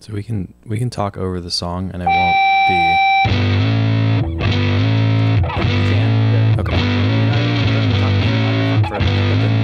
So we can talk over the song and it won't be. You can. Yeah. Okay. For a minute, but then,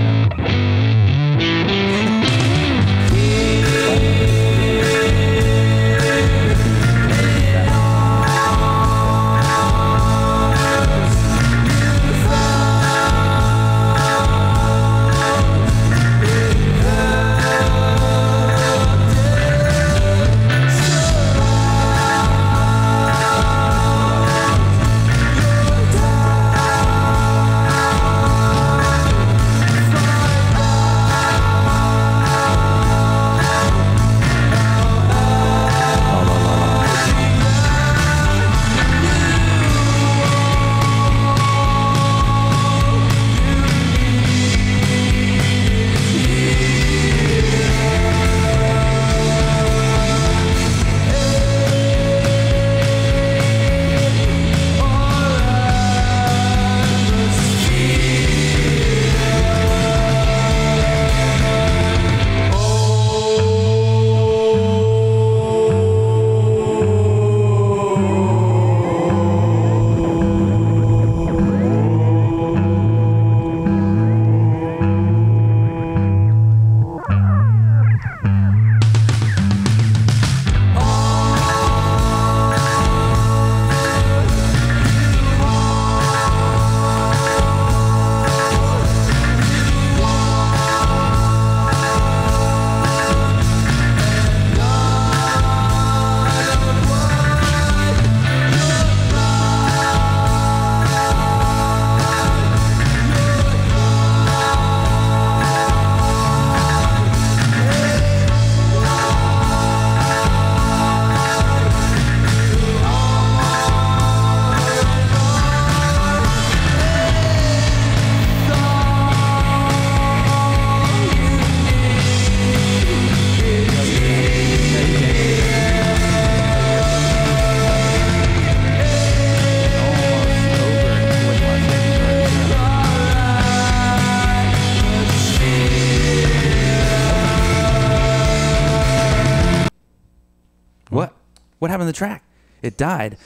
what happened to the track? It died.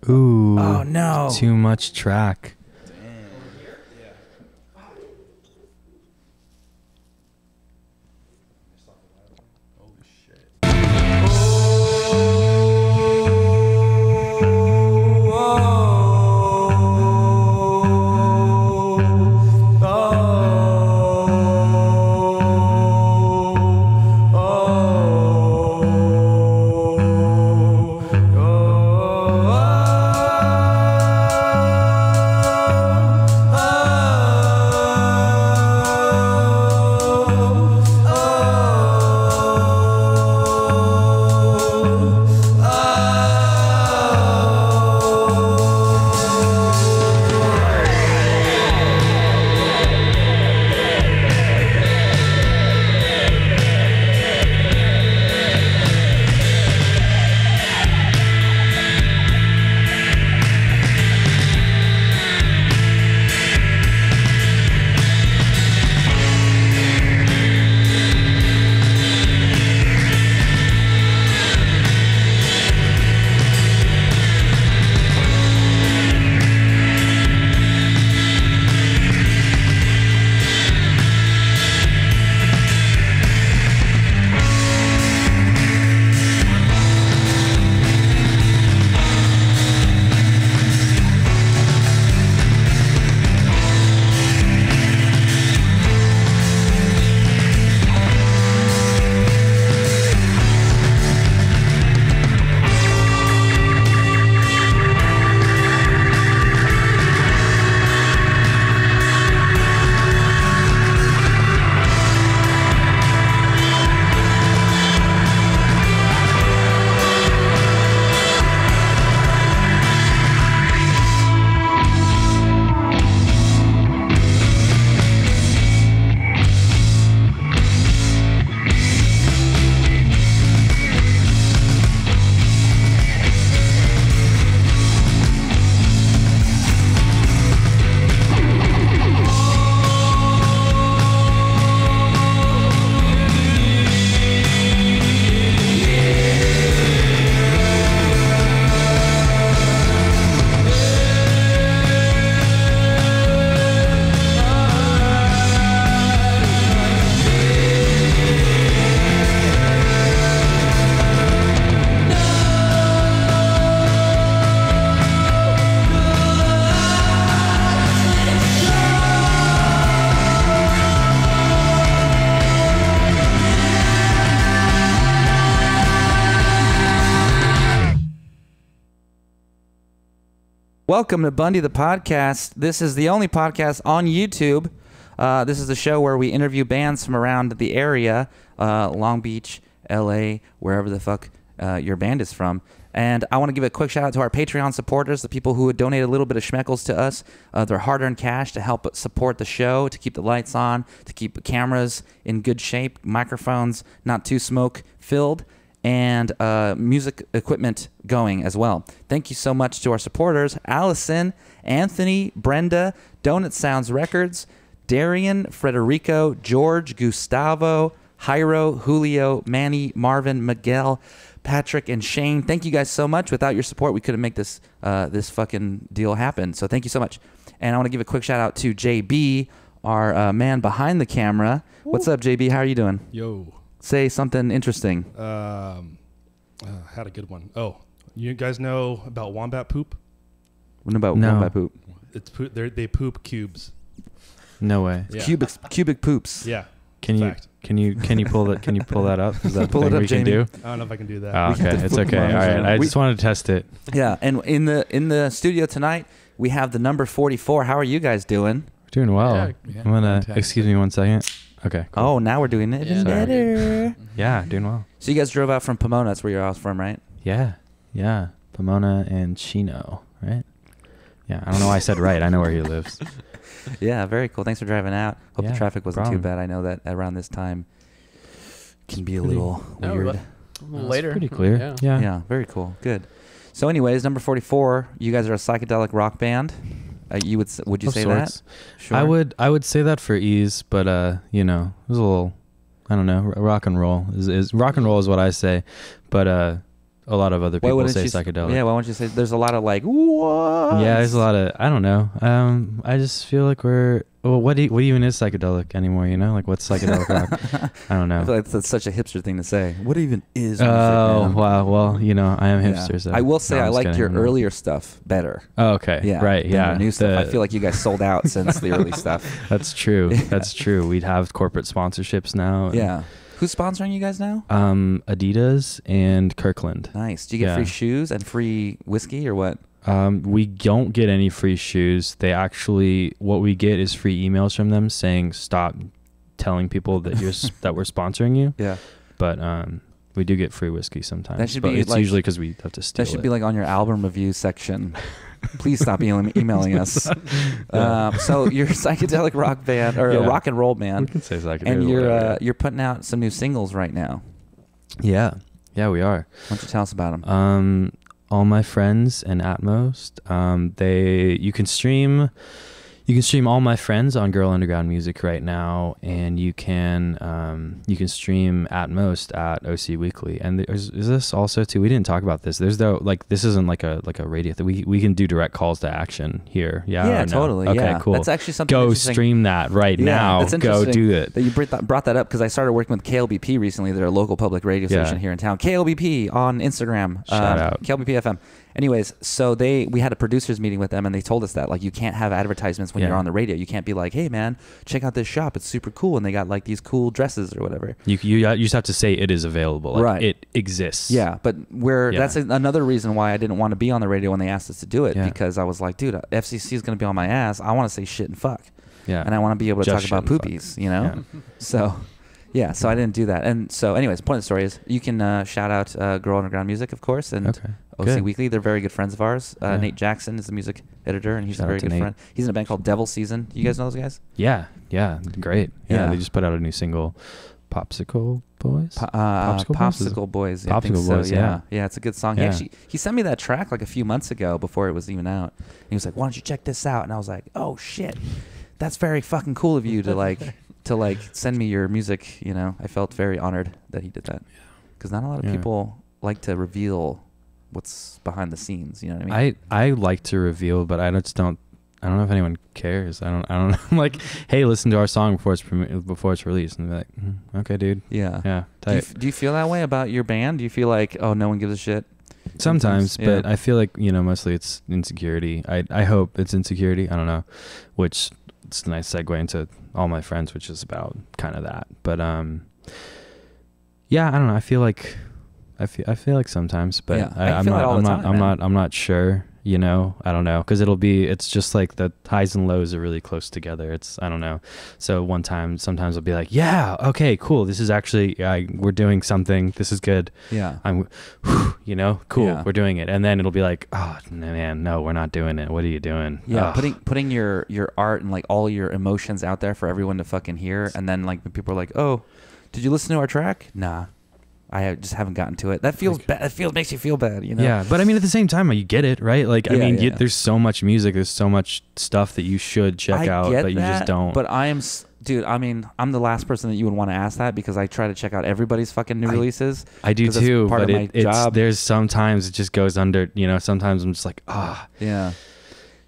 Ooh. Oh, no. Too much track. Welcome to Bundy the podcast. This is the only podcast on YouTube. This is a show where we interview bands from around the area, Long Beach, LA, wherever the fuck your band is from. And I want to give a quick shout out to our Patreon supporters, the people who would donate a little bit of schmeckles to us, their hard-earned cash to help support the show, to keep the lights on, to keep the cameras in good shape, microphones not too smoke-filled, and music equipment going as well. Thank you so much to our supporters, Allison, Anthony, Brenda, Donut Sounds Records, Darian, Frederico, George, Gustavo, Jairo, Julio, Manny, Marvin, Miguel, Patrick, and Shane. Thank you guys so much. Without your support, we couldn't make this this fucking deal happen. So thank you so much. And I want to give a quick shout out to JB, our man behind the camera. What's up, JB? How are you doing? Yo. Say something interesting. Had a good one. Oh, you guys know about wombat poop? What about No. wombat poop? It's poop. They poop cubes. No way. Yeah. Cubic poops. Yeah. Can you Fact. can you pull that? Can you pull that up? Is that Pull the it thing up, we can Jamie. do? I don't know if I can do that. Oh, We have okay, to it's flip okay. them All around. right, I We- just wanted to test it. Yeah, and in the studio tonight, we have the number 44. How are you guys doing? We're doing well. Yeah, I'm gonna fantastic. excuse me 1 second. Okay. Cool. Oh, now we're doing it even Yeah. better. Yeah, doing well. So you guys drove out from Pomona. That's where you're all from, right? Yeah, yeah. Pomona and Chino, right? Yeah, I don't know why I said right. I know where he lives. Yeah, very cool. Thanks for driving out. Hope Yeah, the traffic wasn't too problem. bad. I know that around this time can be a pretty- little No, weird. later. Pretty clear. Yeah. Yeah. Yeah, very cool. Good. So, anyways, number 44. You guys are a psychedelic rock band. Would you Of say sorts. that? Sure. I would say that for ease, but you know, it was a little, I don't know, rock and roll is rock and roll is what I say, but a lot of other Why people wouldn't say you psychedelic. Yeah, why don't you say there's a lot of like, what? Yeah, there's a lot of, I don't know. I just feel like what even is psychedelic anymore, you know? Like, what's psychedelic rock? I don't know. I feel like that's such a hipster thing to say. What even is music, Oh, man? wow. Well, you know, I am Yeah. hipster, so. I will say No, I I'm just like kidding. your No. earlier stuff better. Oh, okay. Yeah. Right. than Yeah. your new stuff. I The- feel like you guys sold out since the early stuff. That's true. Yeah. That's true. We'd have corporate sponsorships now. and, Yeah. Who's sponsoring you guys now? Adidas and Kirkland. Nice. Do you get Yeah. free shoes and free whiskey or what? We don't get any free shoes. They actually, what we get is free emails from them saying stop telling people that that we're sponsoring you. Yeah. But we do get free whiskey sometimes. That should but be it's like- usually because we have to steal That should it. be like on your album review section. Please stop emailing us. So you're a psychedelic rock band or a Yeah. rock and roll we band, can say psychedelic. and whatever. you're putting out some new singles right now. Yeah, we are. Why don't you tell us about them? All My Friends and Atmost. You can stream All My Friends on Girl Underground Music right now, and you can stream Atmost at OC Weekly. And is this also too? We didn't talk about this. There's this isn't like a radio thing. We can do direct calls to action here. Yeah. Yeah, or no? totally. Okay, Yeah. cool. That's actually something Go interesting. stream that right Yeah, now. that's Go interesting do it. that you brought that up because I started working with KLBP recently. They're a local public radio Yeah. station here in town. KLBP on Instagram. Shout out. KLBP FM. Anyways, so we had a producers meeting with them, and they told us that like you can't have advertisements when Yeah. you're on the radio. You can't be like, hey man, check out this shop. It's super cool, and they got like these cool dresses or whatever. You just have to say it is available. Like, Right. It exists. Yeah, but Yeah. that's another reason why I didn't want to be on the radio when they asked us to do it, Yeah. because I was like, dude, FCC is going to be on my ass. I want to say shit and fuck. Yeah. And I want to be able to Just talk about shit and fuck. poopies, you know? Yeah. So, yeah, so I didn't do that. And so, anyways, point of the story is you can shout out Girl Underground Music, of course, and Okay. OC Good. Weekly. They're very good friends of ours. Yeah. Nate Jackson is the music editor, and he's Shout a very out to good Nate. friend. He's in a band called Devil Season. You guys know those guys? Yeah, great. Yeah, Yeah. they just put out a new single, Popsicle Boys. Popsicle Boys. I think Popsicle so, Boys, yeah. Yeah, it's a good song. Yeah. He sent me that track like a few months ago before it was even out. And he was like, why don't you check this out? And I was like, oh shit, that's very fucking cool of you to like send me your music. You know, I felt very honored that he did that, because not a lot of Yeah. people like to reveal what's behind the scenes. You know what I mean? I like to reveal, but I don't know if anyone cares. I don't know. I'm like, hey, listen to our song before it's released, and they're like, okay, dude. Yeah. Yeah. Do you, Tight. do you feel that way about your band? Do you feel like, oh, no one gives a shit? Sometimes, Yeah. but I feel like, mostly it's insecurity. I hope it's insecurity. I don't know, which it's a nice segue into All My Friends, which is about kind of that. But yeah, I don't know. I feel like sometimes, but Yeah, I feel that all the time, man. I'm not sure. you know? I don't know, because it's just like the highs and lows are really close together. I don't know. So sometimes I'll be like, yeah, okay, cool. This is actually, we're doing something. This is good. Yeah. You know, cool. Yeah. We're doing it. And then it'll be like, oh man, no, we're not doing it. What are you doing? Yeah. Ugh. Putting your art and like all your emotions out there for everyone to fucking hear. And then like people are like, oh, did you listen to our track? Nah. I just haven't gotten to it. That feels bad. Makes you feel bad, you know? Yeah, but I mean, at the same time, you get it, right? Like, Yeah, there's so much music, there's so much stuff that you should check out, but you just don't. But dude, I mean, I'm the last person that you would want to ask that because I try to check out everybody's fucking new releases. I do too, part but of my job. there's sometimes it just goes under, you know, sometimes I'm just like, Yeah.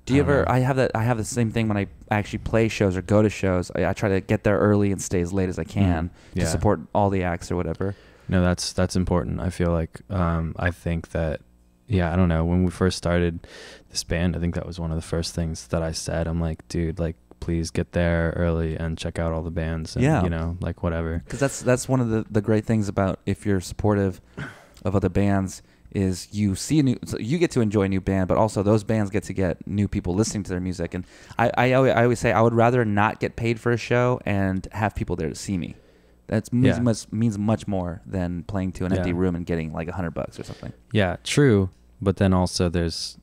Do you ever, I have the same thing when I actually play shows or go to shows. I try to get there early and stay as late as I can to support all the acts or whatever. No, that's important. I feel like I think that, I don't know, when we first started this band, I think that was one of the first things that I said. I'm like, dude, like, please get there early and check out all the bands and, you know, like whatever. Because that's one of the great things about if you're supportive of other bands is you you get to enjoy a new band, but also those bands get to get new people listening to their music. And I always say I would rather not get paid for a show and have people there to see me. That means much more than playing to an empty room and getting like $100 or something. Yeah, true. But then also there's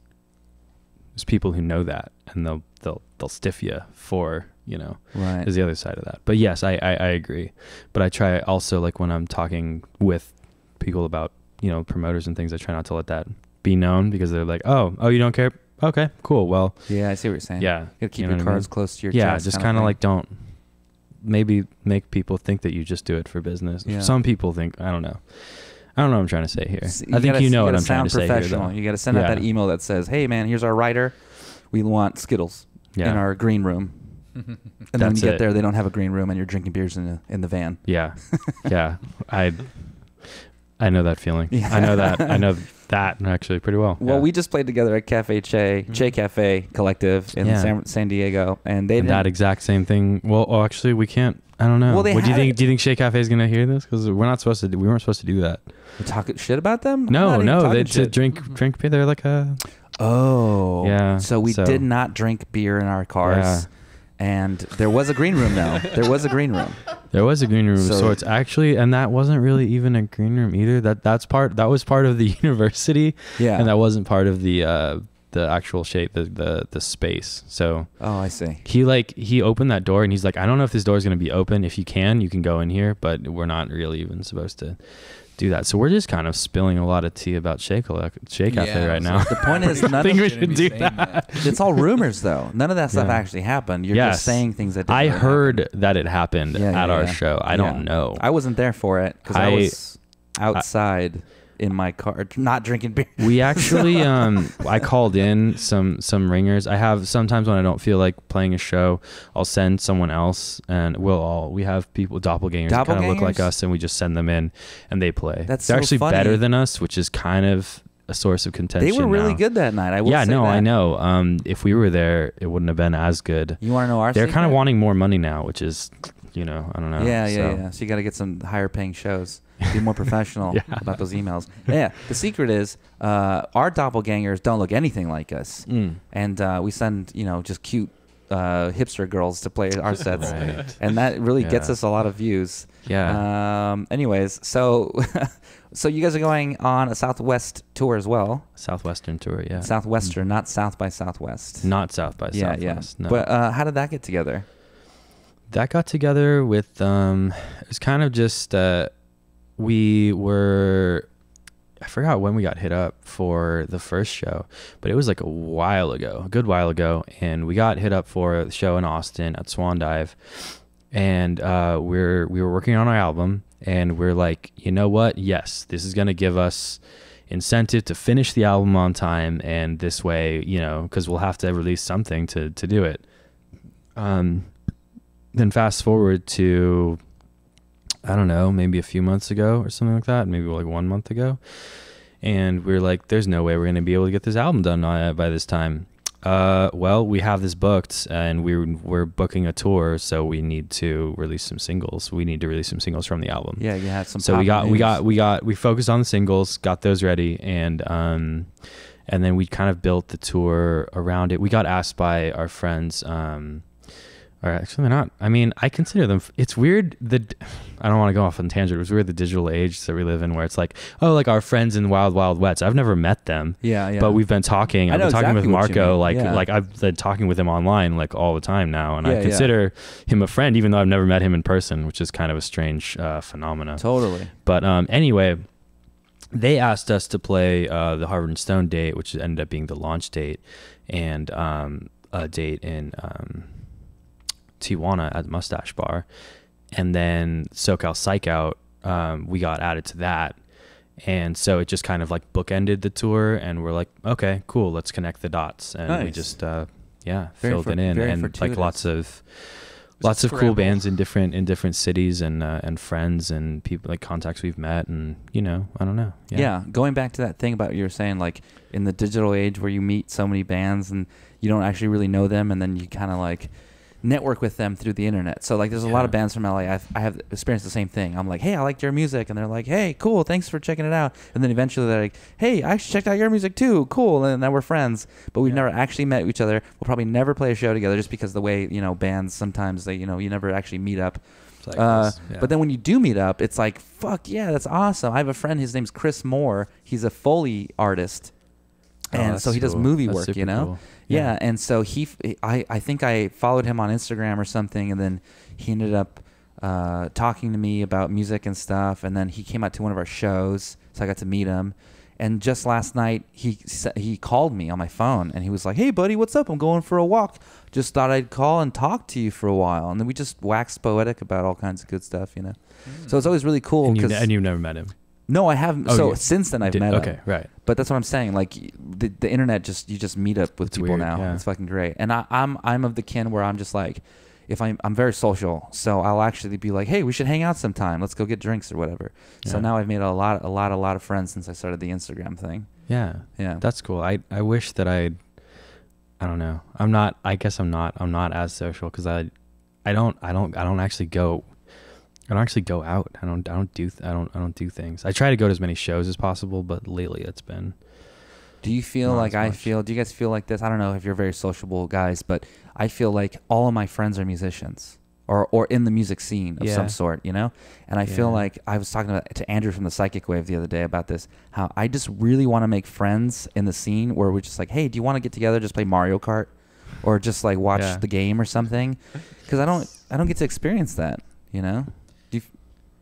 people who know that and they'll stiff you for, you know, right. Is the other side of that. But yes, I agree. But I try also, like when I'm talking with people about, you know, promoters and things, I try not to let that be known because they're like, oh, you don't care? Okay, cool. Well, yeah, I see what you're saying. Yeah. You gotta keep your cards close to your chest. Yeah, just kind of like don't maybe make people think that you just do it for business. Yeah. Some people think, I don't know what I'm trying to say here. I think you know what I'm trying to say here, though. You got to send out that email that says, hey man, here's our writer. We want Skittles in our green room. And then when you get there, they don't have a green room and you're drinking beers in the van. Yeah. Yeah. I know that feeling. Yeah. I know that actually pretty well. Well, we just played together at Cafe Che Cafe Collective in San Diego, and they did that exact same thing. Well, actually, we can't. I don't know. Well, do you think Che Cafe is gonna hear this? Because we weren't supposed to do that. We're talking shit about them? No. They to drink beer. They're like a. Oh. Yeah. So we did not drink beer in our cars. Yeah. And there was a green room though. There was a green room. There was a green room of sorts, actually, and that wasn't really even a green room either. That was part of the university. Yeah. And that wasn't part of the actual shape, the space. So I see. He opened that door and he's like, I don't know if this door is gonna be open. If you can go in here, but we're not really even supposed to do that. So we're just kind of spilling a lot of tea about Shea Cafe right now. The point is, I think we should do that. It's all rumors, though. None of that stuff actually happened. You're just saying things that didn't I really heard happen. that it happened at our show. I don't know. I wasn't there for it because I was outside in my car, not drinking beer. We actually, I called in some ringers. I have sometimes when I don't feel like playing a show, I'll send someone else, and we have people doppelgangers that kind of look like us, and we just send them in, and they play. They're actually funny. better than us, which is kind of a source of contention. They were really good that night. I will say that. I know. If we were there, it wouldn't have been as good. You want to know our They're secret? kind of wanting more money now, which is, you know, I don't know. Yeah. So you got to get some higher paying shows. Be more professional about those emails. Yeah. The secret is our doppelgangers don't look anything like us. And we send, just cute hipster girls to play our sets. Right. And that really gets us a lot of views. Yeah. Anyways, so you guys are going on a Southwest tour as well. Southwestern tour, yeah. Southwestern, not South by Southwest. Not South by Southwest, no. But how did that get together? That got together with, it was kind of just, I forgot when we got hit up for the first show, but it was like a good while ago, and we got hit up for the show in Austin at Swan Dive, and we were working on our album, and we're like, you know what? Yes, this is gonna give us incentive to finish the album on time, and this way, because we'll have to release something to do it. Then fast forward to, I don't know, maybe a few months ago or something like that, maybe like 1 month ago. And we're like, there's no way we're going to be able to get this album done by this time. Well, we have this booked, and we're booking a tour, so we need to release some singles. We need to release some singles from the album. Yeah, you had some. So we focused on the singles, got those ready, and and then we kind of built the tour around it. We got asked by our friends, or actually not. I mean, I consider them. It's weird that I don't want to go off on a tangent. It was weird the digital age that we live in, where it's like, oh, like our friends in Wild Wild Wets. I've never met them. Yeah. But we've been talking. I've been talking exactly with Marco. like I've been talking with him online like all the time now, and I consider him a friend, even though I've never met him in person, which is kind of a strange phenomena. Totally. But anyway, they asked us to play the Harvard and Stone date, which ended up being the launch date, and a date in Tijuana at the Mustache Bar, and then SoCal Psych Out, we got added to that, and so it just kind of like bookended the tour, and we're like, okay, cool, let's connect the dots, and we just filled it in, and fortuitous. like lots of cool bands in different cities, and friends and people, like contacts we've met, and I don't know. Yeah, going back to that thing about you were saying, like in the digital age where you meet so many bands and you don't actually really know them, and then you kind of like network with them through the internet. So like there's a lot of bands from LA. I have experienced the same thing. I'm like, hey, I liked your music, and they're like, hey, cool, thanks for checking it out. And then eventually they're like, hey, I actually checked out your music too, cool, and now we're friends, but we've never actually met each other. We'll probably never play a show together, just because the way bands sometimes they you never actually meet up. But then when you do meet up, it's like, fuck yeah, that's awesome. I have a friend, his name's Chris Moore. He's a Foley artist, and so he does movie work, Cool. Yeah, and so I think I followed him on Instagram or something, and then he ended up talking to me about music and stuff, and then he came out to one of our shows, so I got to meet him. And just last night, he called me on my phone, and he was like, hey, buddy, what's up? I'm going for a walk. Just thought I'd call and talk to you for a while. And then we just waxed poetic about all kinds of good stuff, So it's always really cool. And you've never met him? No, I haven't. Since then, I've met him. Okay, right. But that's what I'm saying. Like the internet, you just meet up with people weird, now. Yeah. It's fucking great. And I'm of the kin where I'm just like, if I'm very social, so I'll actually be like, hey, we should hang out sometime. Let's go get drinks or whatever. Yeah. So now I've made a lot of friends since I started the Instagram thing. Yeah, that's cool. I wish that I don't know. I guess I'm not as social, because I don't actually go. I don't actually go out. I don't do things. I try to go to as many shows as possible, but lately it's been. Do you feel like I feel? Do you guys feel like this? I don't know if you're very sociable guys, but I feel like all of my friends are musicians or in the music scene of some sort, And I feel like I was talking to Andrew from the Psychic Wave the other day about this, how I just really want to make friends in the scene where we're just like, hey, do you want to get together, just play Mario Kart, or just like watch the game or something? Because I don't get to experience that, Do you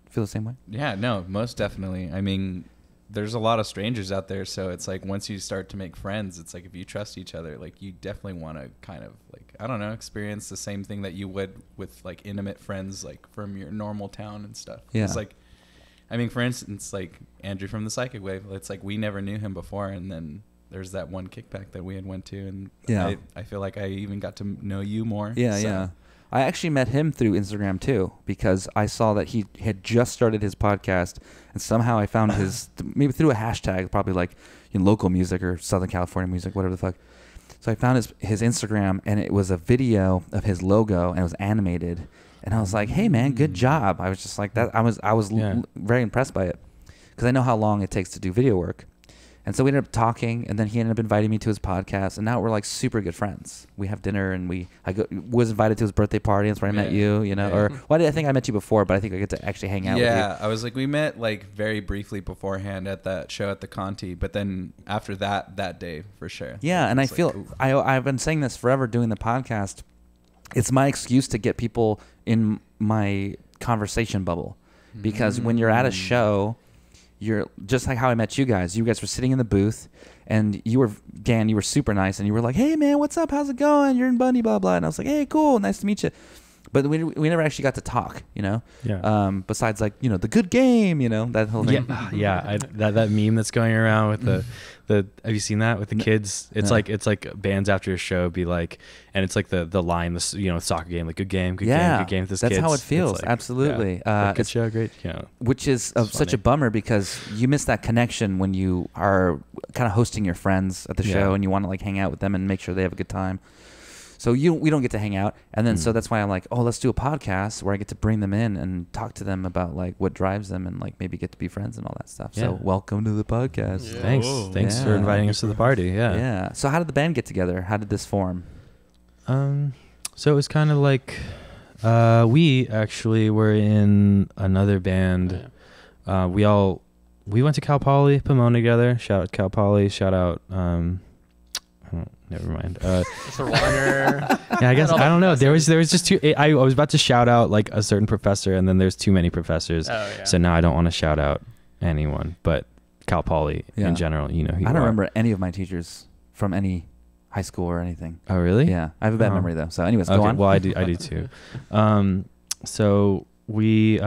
feel the same way? Yeah, no, most definitely. I mean, there's a lot of strangers out there, so it's like once you start to make friends, it's like if you trust each other, like you definitely want to kind of like, I don't know, experience the same thing that you would with like intimate friends like from your normal town and stuff. Yeah. It's like, I mean, for instance, like Andrew from the Psychic Wave, it's like we never knew him before, and then there's that one kickback that we had went to, and I feel like I even got to know you more. Yeah. I actually met him through Instagram too, because I saw that he had just started his podcast, and somehow I found his, maybe through a hashtag, probably like local music or Southern California music, whatever the fuck. So I found his Instagram, and it was a video of his logo, and it was animated, and I was like, hey man, good job. I was just like that. I was very impressed by it, because I know how long it takes to do video work. And so we ended up talking, and then he ended up inviting me to his podcast, and now we're like super good friends. We have dinner, and was invited to his birthday party. That's where I met you, Or I think I met you before, but I think I get to actually hang out with you. Yeah, I was like, we met like very briefly beforehand at that show at the Conti, but then after that day for sure. Yeah, and I feel like, I've been saying this forever doing the podcast. It's my excuse to get people in my conversation bubble, because when you're at a show, you're just like how I met you guys. You guys were sitting in the booth, and you were super nice, and you were like, hey man, what's up? How's it going? You're in Bundy, blah, blah. And I was like, hey, cool. Nice to meet you. But we never actually got to talk, Yeah. Besides like, the good game, that whole thing. Yeah. That meme that's going around with the have you seen that with the kids? It's like bands after a show be like, and it's like the line, soccer game, like good game with this that's kids. how it feels. Like, absolutely. Good show, great. Which is such a bummer, because you miss that connection when you are kind of hosting your friends at the show, and you want to like hang out with them and make sure they have a good time. So we don't get to hang out. And then so that's why I'm like, oh, let's do a podcast where I get to bring them in and talk to them about like what drives them and like maybe get to be friends and all that stuff. So welcome to the podcast. Yeah. Thanks. Whoa. Thanks for inviting us to the party. Yeah. Yeah. So how did the band get together? How did this form? So it was kind of like we actually were in another band. We went to Cal Poly, Pomona together. Shout out Cal Poly. Shout out. Never mind. Yeah, I guess I don't know. There was just too. I was about to shout out like a certain professor, and then there's too many professors. Oh, yeah. So now I don't want to shout out anyone, but Cal Poly in general. You know who you I don't are. remember any of my teachers from any high school or anything. Oh really? Yeah, I have a bad Oh. memory though. So anyways, go Okay, on. well, I do too. So we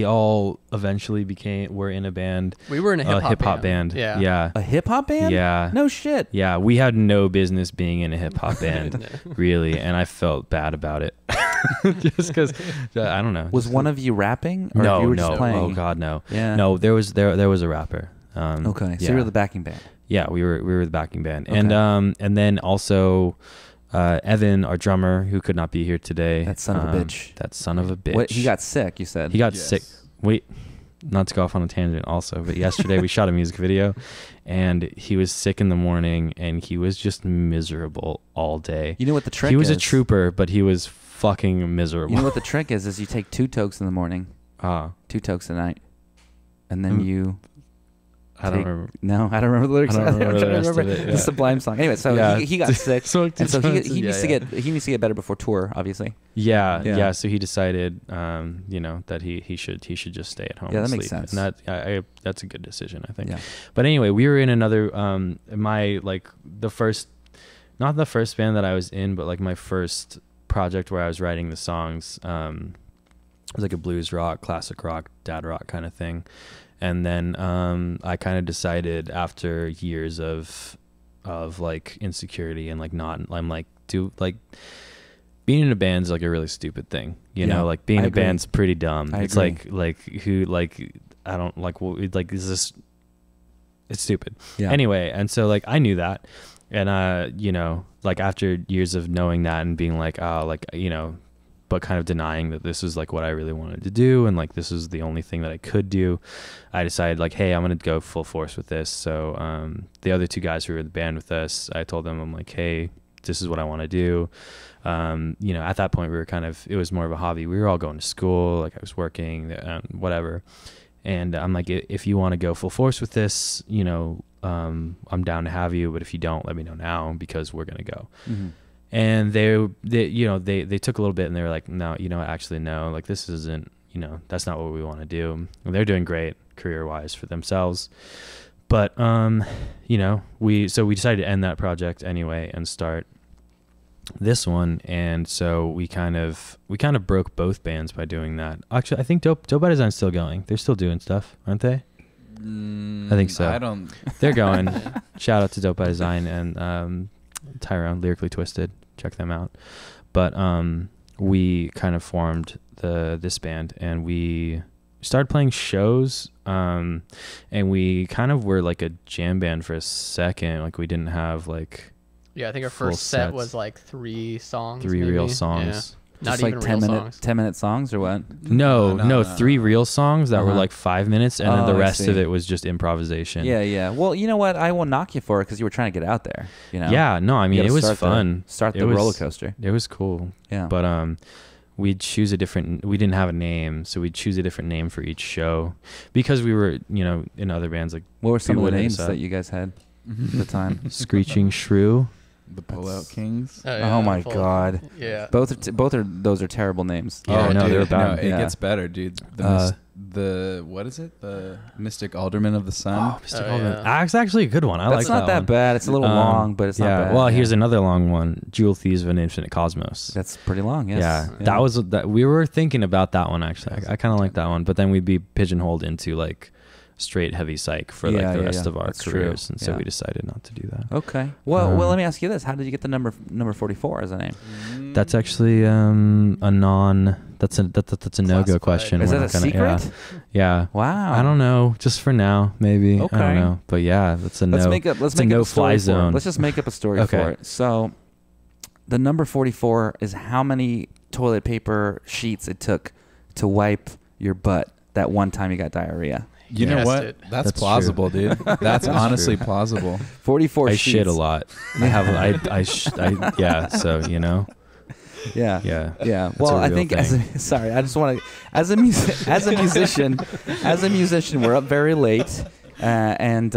all eventually were in a band. We were in a hip hop band. Yeah. Yeah. A hip hop band? Yeah. No shit. Yeah. We had no business being in a hip hop band, really, and I felt bad about it. Just because I don't know. Was one of you rapping, or No, you were no. just playing? Oh God, no. Yeah. No, there was a rapper. Okay, so yeah. you were the backing band. Yeah, we were the backing band, Okay. and then also Evan, our drummer, who could not be here today. That son of a bitch. That son of a bitch. What, he got sick, you said. He got Yes. sick. Wait, not to go off on a tangent also, but yesterday we shot a music video and he was sick in the morning and he was just miserable all day. You know what the trick is? He was a trooper, but he was fucking miserable. You know what the trick is you take 2 tokes in the morning, 2 tokes at night, and then you... I don't remember. No, I don't remember the lyrics. I don't remember the rest of it, the yeah. Sublime song. Anyway, so Yeah. he got sick, and so he needs Yeah, to get better before tour, obviously. Yeah. So he decided, that he should just stay at home. Yeah, and that makes sleep. sense. And that's a good decision, I think. Yeah. But anyway, we were in another not the first band that I was in, but like my first project where I was writing the songs. It was like a blues rock, classic rock, dad rock kind of thing. And then I kind of decided after years of like insecurity and like being in a band's like a really stupid thing, you know, like being I in a agree. band's pretty dumb. I It's agree. I don't like like is this, it's stupid. Yeah. Anyway, and so like I knew that, and like after years of knowing that and being like, but kind of denying that this is like what I really wanted to do and like this is the only thing that I could do, I decided like, hey, I'm gonna go full force with this. So the other 2 guys who were in the band with us, I told them, I'm like, hey, this is what I want to do. At that point we were it was more of a hobby. We were all going to school, like I was working, whatever. And I'm like, if you want to go full force with this, I'm down to have you, but if you don't, let me know now because we're gonna go. Mm-hmm. And they took a little bit and they were like, no, actually no, like this isn't, that's not what we want to do. And they're doing great career wise for themselves. But, we decided to end that project anyway and start this one. And so we kind of broke both bands by doing that. Actually, I think Dope by Design's still going. They're still doing stuff, aren't they? I think so. I don't. They're going. Shout out to Dope by Design and Tyrone, Lyrically Twisted. Check them out. But we kind of formed this band and we started playing shows, and we kind of were like a jam band for a second. Like we didn't have like Yeah, I think our full first set sets. was like 3 songs. 3 maybe. real songs. Not Just even like real 10-minute songs. songs or what? No, 3 real songs that were Uh-huh. like 5 minutes, and then the Oh, I rest of see. it was just improvisation. Yeah. Well, you know what? I won't knock you for it because you were trying to get out there. Yeah, no, I You mean gotta it was start fun. Start It the was- roller coaster. It was cool. Yeah. But we'd choose we didn't have a name, so we'd choose a different name for each show because we were, in other bands like What were some of people the would hit names us that up. you guys had at the time? Screeching Shrew. The Pullout Kings. Oh my God. Yeah. Both are those are terrible names. Yeah, no, dude, they're bad. No, it Yeah. gets better, dude. The what is it? The Mystic Alderman of the Sun. Mr. Oh, Coleman. yeah. That's actually a good one. I like That's not that one. bad. It's a little long, but it's not bad. Well, yeah. here's another long one. Jewel Thieves of an Infinite Cosmos. That's pretty long. Yes. Yeah, that was that. We were thinking about that one actually. I kind of like that one, but then we'd be pigeonholed into like straight heavy psych for like the rest of our That's true. careers, and so Yeah. we decided not to do that. Okay. Well, let me ask you this: how did you get the number 44 as a name? That's actually a non That's a no-go Classified. question. Is We're that a not gonna- secret? Yeah. Wow. I don't know. Just for now, maybe. Okay. I don't know. But yeah, that's a no. Let's make up it's a a no-fly story for it. zone. Let's just make up a story Okay. for it. So, the number 44 is how many toilet paper sheets it took to wipe your butt that one time you got diarrhea. You know Guessed what? it. That's That's plausible, dude. That's honestly true. plausible. 44 I sheets. shit a lot. I have. Yeah. So you know. Yeah. Yeah. Yeah. That's Well, a I real think thing. sorry, I just want to as a musician, we're up very late. And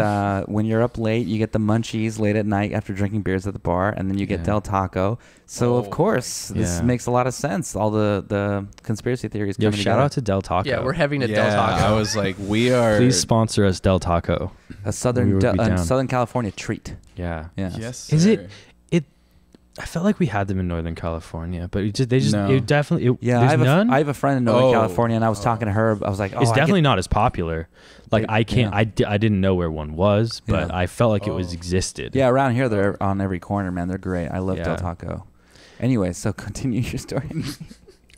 when you're up late, you get the munchies late at night after drinking beers at the bar, and then you get Yeah. Del Taco. So of Oh, course, this Yeah. makes a lot of sense. All the conspiracy theories Yo, coming shout together. out to Del Taco. Yeah, we're having a Yeah, Del Taco. I was like, we are. Please sponsor us, Del Taco. A southern We would be down. Southern California treat. Yeah. Yeah. Yes. Is sir. it? I felt like we had them in Northern California, but they just No. it definitely. Yeah, there's I have none. I have a friend in Northern Oh. California, and I was talking to her. I was like, "Oh, it's I definitely get, not as popular. Like They- I can't. yeah. I didn't know where one was, but Yeah. I felt like it was Oh. existed. yeah." Around here, they're on every corner, man. They're great. I love Del Yeah. Taco. Anyway, so continue your story.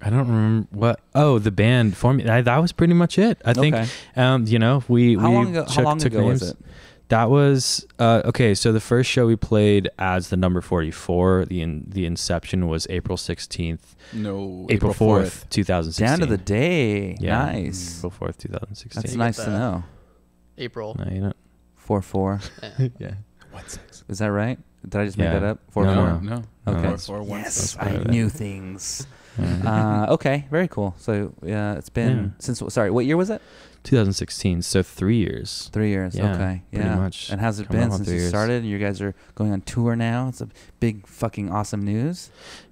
I don't remember what. Oh, the band formula. That was pretty much it. I think. Okay. You know, we How we long ago? How took long ago names. was it? That was okay. So the first show we played as the number 44. The inception was April 16th, No. April 4th, 2016. Down to the day. Yeah. Nice. April 4th, 2016. That's you nice get to that. know. April. No, you know. 4-4. Yeah. 1-6. Is that right? Did I just make Yeah. that up? No, 4-4. No. Okay. 4-4-1. Yes, That's I right. knew things. Yeah. Okay, very cool. So it's been Yeah. since. Sorry, what year was it? 2016. So 3 years. 3 years. Yeah, Okay, pretty yeah. much. And how's it Coming been up on since 3 you years. started? You guys are going on tour now. It's a big fucking awesome news.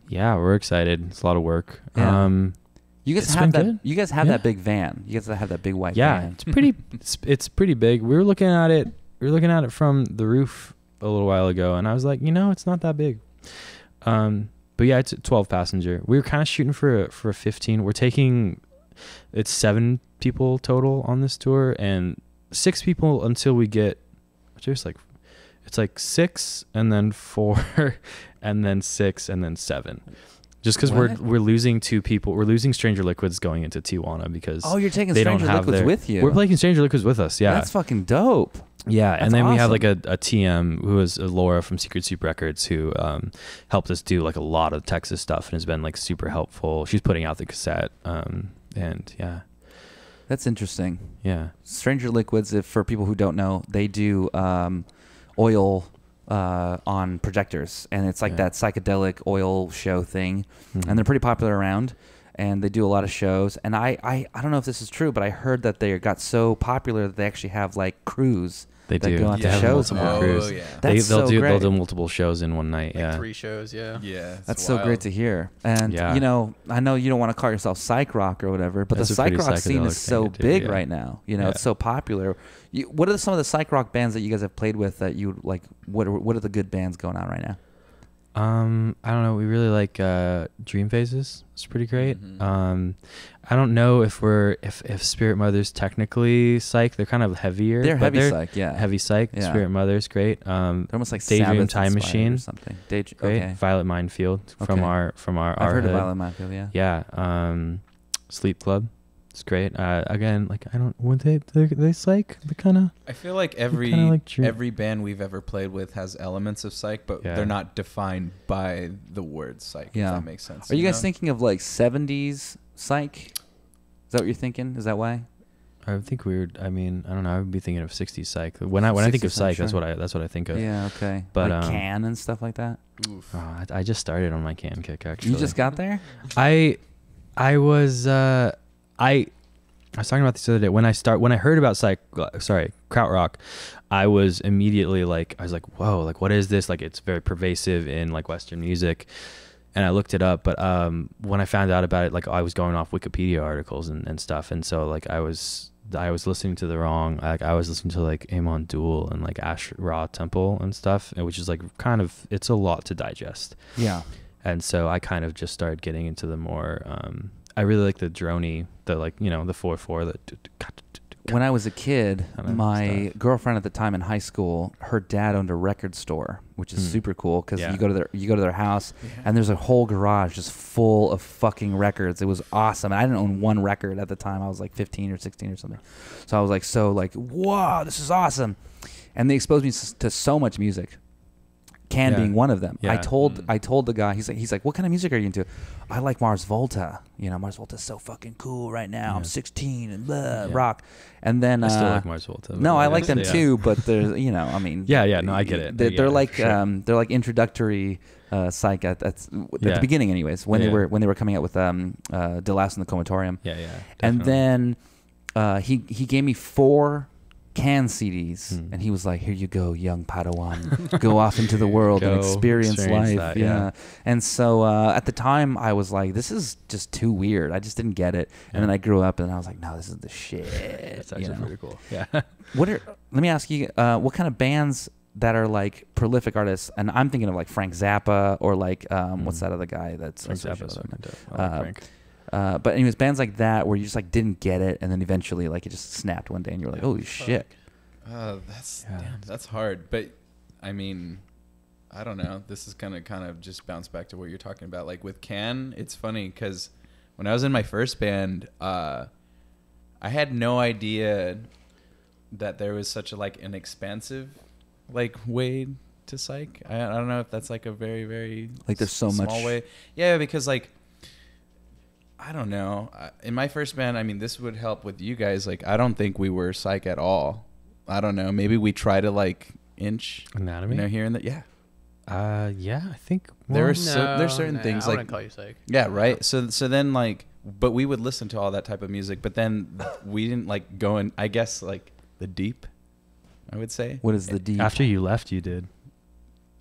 Yeah, we're excited. It's a lot of work. Yeah. You guys It's have been that. good. You guys have Yeah. that big van. You guys have that big white Yeah, van. it's pretty. It's pretty big. We were looking at it. We were looking at it from the roof a little while ago, and I was like, it's not that big. But yeah, it's a 12 passenger. We were kind of shooting for a 15. We're taking. It's 7 people total on this tour, and 6 people until we get. Just like, it's like 6 and then 4, and then 6 and then 7. Just because What? we're losing 2 people. We're losing Stranger Liquids going into Tijuana because Oh, you're taking they don't Stranger have Liquids their- with you. we're taking Stranger Liquids with us. Yeah, That's fucking dope. yeah, That's and then we have like awesome. a TM who is Laura from Secret Soup Records who helped us do like a lot of Texas stuff and has been like super helpful. She's putting out the cassette, and That's interesting. yeah, Stranger Liquids, if for people who don't know, they do oil on projectors, and it's like Yeah. that psychedelic oil show thing, Mhm. and they're pretty popular around, and they do a lot of shows. And I don't know if this is true, but I heard that they got so popular that they actually have like crews they that do. go out They to have shows multiple now. crews. Oh, yeah. That's they'll so do great. they'll do multiple shows in one night. Like Yeah, 3 shows, yeah. Yeah. it's That's so great wild. to hear. And Yeah. I know you don't want to call yourself psych rock or whatever, but That's the a psych pretty rock scene psychedelic is so thing to do, big yeah. right now. Yeah. It's so popular. What are some of the psych rock bands that you guys have played with that you like? What are the good bands going on right now? I don't know. We really like Dream Phases. It's pretty great. Mhm. I don't know if if Spirit Mother's technically psych. They're kind of heavier. They're but heavy psych, yeah. Heavy psych. Yeah. Spirit Mother's great. They're almost like Daydream Sabbath Time inspired Machine or something. great. Okay. Violet Minefield from Okay. our I've heard of hood. Violet Minefield, yeah. Yeah. Sleep Club. It's great. Again, like I don't. Would they psych? They kind of. I feel like kinda like dream- every band we've ever played with has elements of psych, but Yeah. they're not defined by the word psych. Yeah. If that makes sense. Are you guys know? thinking of like 70s psych? Is that what you're thinking? Is that why? I think weird. I mean, I don't know. I would be thinking of 60s psych. When I think 60s of psych, psych, that's sure. what I think of. Yeah, okay. But, like Can and stuff like that? Oof. Oh, I just started on my can kick actually. You just got there? I was talking about this the other day when I heard about krautrock, I was immediately like whoa, like what is this? Like it's very pervasive in like Western music, and I looked it up. But when I found out about it, like I was going off Wikipedia articles and stuff, and so like I was listening to I was listening to like Amon Duel and like Ash Ra Temple and stuff, which is like kind of, it's a lot to digest. Yeah. And so I kind of just started getting into the more, I really like the droney, the like, the 4/4, when I was a kid, I know, my stuff. girlfriend at the time in high school, her dad owned a record store, which is super cool because Yeah. you go to their house and there's a whole garage just full of fucking records. It was awesome. And I didn't own one record at the time. I was like 15 or 16 or something. So I was like, whoa, this is awesome. And they exposed me to so much music. Can Yeah. being one of them. Yeah. I told the guy, he's like, what kind of music are you into? I like Mars Volta. You know, Mars Volta's so fucking cool right now. I'm 16 and blah, rock. And then I still like Mars Volta. no, I like them yeah. too, but there's, you know, I mean, Yeah, no, I get it. They're like introductory psych at the beginning, anyways. When they were coming out with De Last in the Comatorium. Yeah, And definitely. then he gave me 4 Can CDs, and he was like, "Here you go, young Padawan, go off into the world and Go experience life." that, yeah. And so at the time, I was like, "This is just too weird." I just didn't get it. And then I grew up, and I was like, "No, this is the shit." It's actually pretty cool. Yeah. Let me ask you, what kind of bands that are like prolific artists? And I'm thinking of like Frank Zappa or like what's that other guy that's Frank associated Zappa's with fucking him? dope. I like Frank. But anyways, bands like that where you just like didn't get it, and then eventually like it just snapped one day, and you're like, "Holy shit!" That's hard. But I mean, I don't know. This is kind of just bounce back to what you're talking about. Like with Can, it's funny because when I was in my first band, I had no idea that there was such an expansive way to psych. I don't know if that's like a very, very Like there's so small much way. Yeah, because I don't know. In my first band, I mean, this would help with you guys. Like, I don't think we were psych at all. I don't know. Maybe we try to inch Anatomy. here and there. Yeah. Yeah, I think There's certain things I wouldn't call you psych. yeah, right. So then but we would listen to all that type of music, but then we didn't go in, I guess the deep, I would say. What is the deep? after you left, you did.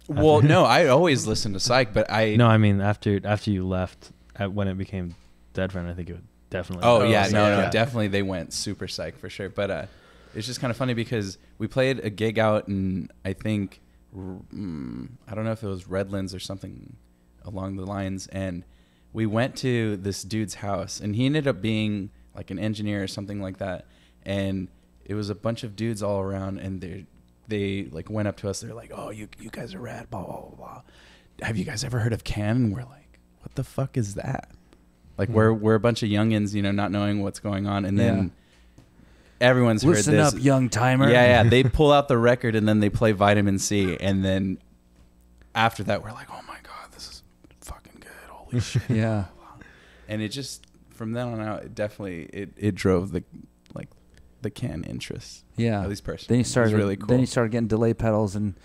Well, no, I always listened to psych, but No, I mean after you left, when it became Dead Friend, I think it would definitely. Oh yeah, no, definitely they went super psych for sure. But it's just kind of funny because we played a gig out in, I think, I don't know if it was Redlands or something along the lines, and we went to this dude's house, and he ended up being like an engineer or something like that, and it was a bunch of dudes all around, and they went up to us. They're like, "Oh, you guys are rad, blah blah blah blah. Have you guys ever heard of Can?" And we're like, "What the fuck is that?" We're a bunch of youngins, not knowing what's going on, and then everyone's Listen heard this. up, young timer. Yeah. They pull out the record and then they play Vitamin C, and then after that, we're like, "Oh my god, this is fucking good! Holy shit!" Yeah. And it just from then on out, it definitely it drove the Can interest. Yeah. At least personally. Then you It was started really cool. Then you started getting delay pedals and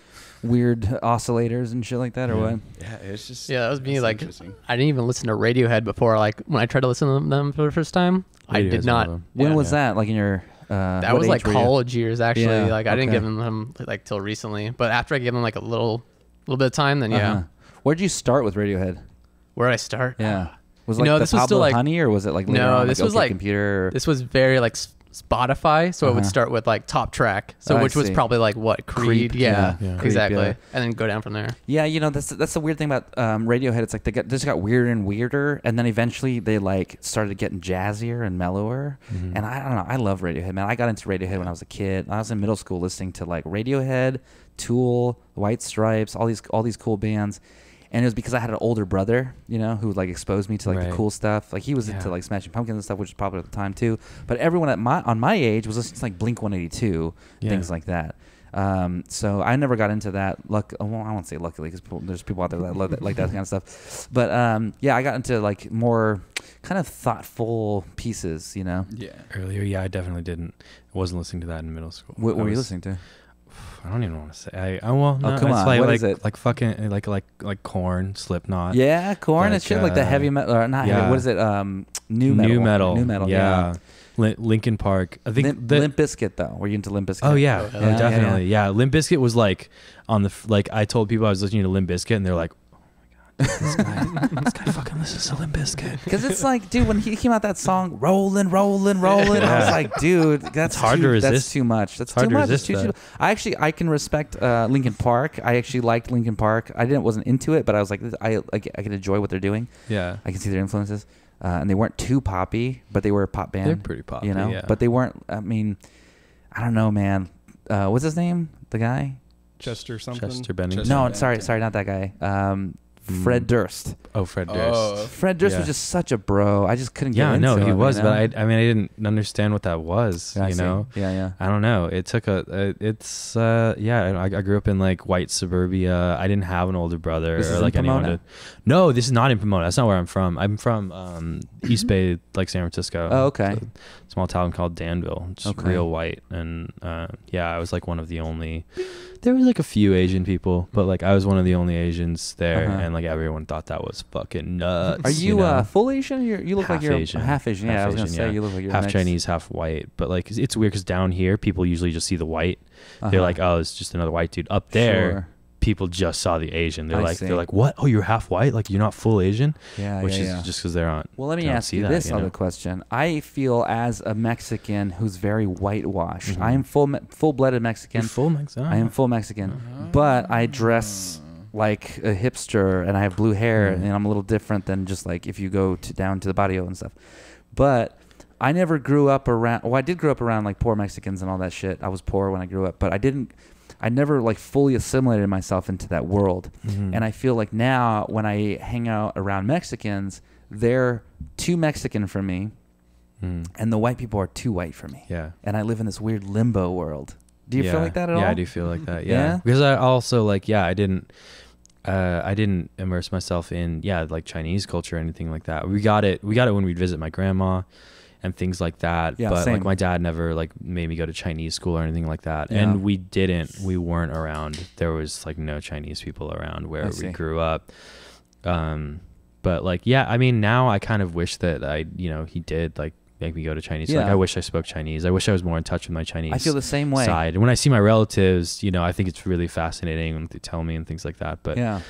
weird oscillators and shit like that, or what? Yeah, it's just Yeah, that was me. it's Like, interesting. I didn't even listen to Radiohead before. Like, when I tried to listen to them for the first time, I Radiohead's did not. one of them. When yeah. was that? Like in your That what was age like were you? college years, actually. Yeah, Like, I didn't okay. give them till recently. But after I gave them a little bit of time, then Uh-huh. Where'd you start with Radiohead? where did I start? Yeah. Was You it know, the this was still, Pablo like- Honey, or was it like later No, on, this like, was OK like- Computer? Or, This was very Spotify, so it would Uh-huh. start with top track, I which was see. probably what Creed, Creep, yeah, yeah. Creep, exactly, yeah. and then go down from there. yeah, that's the weird thing about Radiohead. It's like they just got weirder and weirder, and then eventually they started getting jazzier and mellower. And I don't know. I love Radiohead, man. I got into Radiohead when I was a kid. I was in middle school listening to Radiohead, Tool, White Stripes, all these cool bands. And it was because I had an older brother, who exposed me to the Right. cool stuff. He was Yeah. into Smashing Pumpkins and stuff, which was popular at the time too. But everyone on my age was listening to Blink 182, Yeah. things like that. So I never got into that. Well, I won't say luckily because there's people out there that love that, like that kind of stuff. But I got into more kind of thoughtful pieces. Yeah. Earlier, yeah, I definitely didn't. I wasn't listening to that in middle school. What I were you was- listening to? I don't even want to say. No, come it's on, Like, what like, is it? Like fucking like Korn, Slipknot. Yeah, Korn and like, shit, like the heavy metal, or not heavy. yeah. What is it? New metal. New metal. Yeah. Linkin Park. I think Limp Bizkit though. Were you into Limp Bizkit? Oh yeah, Oh, yeah, definitely. Yeah. Limp Bizkit was on the I told people I was listening to Limp Bizkit, and they're like, "Oh my god, this guy fucking listens to Limp Bizkit." Because it's dude, when he came out that song, rolling, I was like, dude, that's hard to resist. That's too much. That's hard too to much. resist It's too, that. I can respect Linkin Park. I actually liked Linkin Park. I wasn't into it, but I was like, I can enjoy what they're doing. Yeah. I can see their influences. and they weren't too poppy, but they were a pop band. They're pretty poppy, you know. yeah. But they weren't. I mean, I don't know, man. What's his name? The guy? Chester something. Chester Bennington. Chester No, Bennington. sorry, not that guy. Fred Durst. Oh, Fred Durst. Oh, Fred Durst Yeah. was just such a bro. I just couldn't get Yeah, into no, he him, was, you know? but I mean, I didn't understand what that was. I You see. know. Yeah. I don't know. It took I grew up in like white suburbia. I didn't have an older brother This or is like in anyone Pomona? to. No, this is not in Pomona. That's not where I'm from. I'm from East Bay, like San Francisco. Oh, okay. It's a small town called Danville. Just Okay. real white. And yeah, I was like one of the only. There was like a few Asian people, but like I was one of the only Asians there, Uh-huh. and like everyone thought that was fucking nuts. Are you know? full Asian? You look like Half you're Asian. half Asian. Yeah, Half I was gonna Asian, say yeah. you look like you're half mixed. Chinese, half white. But like it's weird because down here people usually just see the white. They're Uh-huh. like, oh, it's just another white dude. Up there, Sure. people just saw the Asian. I They're see. like, what? Oh, you're half white? Like you're not full Asian? Yeah, Which yeah. is just because they're on. Well, let me they don't ask see you that, this you know? other question. I feel as a Mexican who's very whitewashed. Mhm. I am full-blooded Mexican. You're full Mexican. I am full Mexican, but I dress like a hipster and I have blue hair Mm. and I'm a little different than just like if you go down to the barrio and stuff. But I never grew up around. Well, I did grow up around like poor Mexicans and all that shit. I was poor when I grew up, but I never like fully assimilated myself into that world. Mhm. And I feel like now when I hang out around Mexicans, they're too Mexican for me, Mm. and the white people are too white for me. Yeah. And I live in this weird limbo world. Do you feel Yeah. like that at all? Yeah, I do feel like that. Yeah. Yeah? Because I also like, I didn't immerse myself in like Chinese culture or anything like that. We got it when we'd visit my grandma and things like that. Yeah, but same. like my dad never like made me go to Chinese school or anything like that. Yeah. And we weren't around. There was like no Chinese people around where I we see. grew up. But like, I mean, now I kind of wish that he did like make me go to Chinese. Like Yeah. I wish I spoke Chinese. I wish I was more in touch with my Chinese I feel the same way. side. And when I see my relatives, I think it's really fascinating when they tell me and things like that. But Yeah.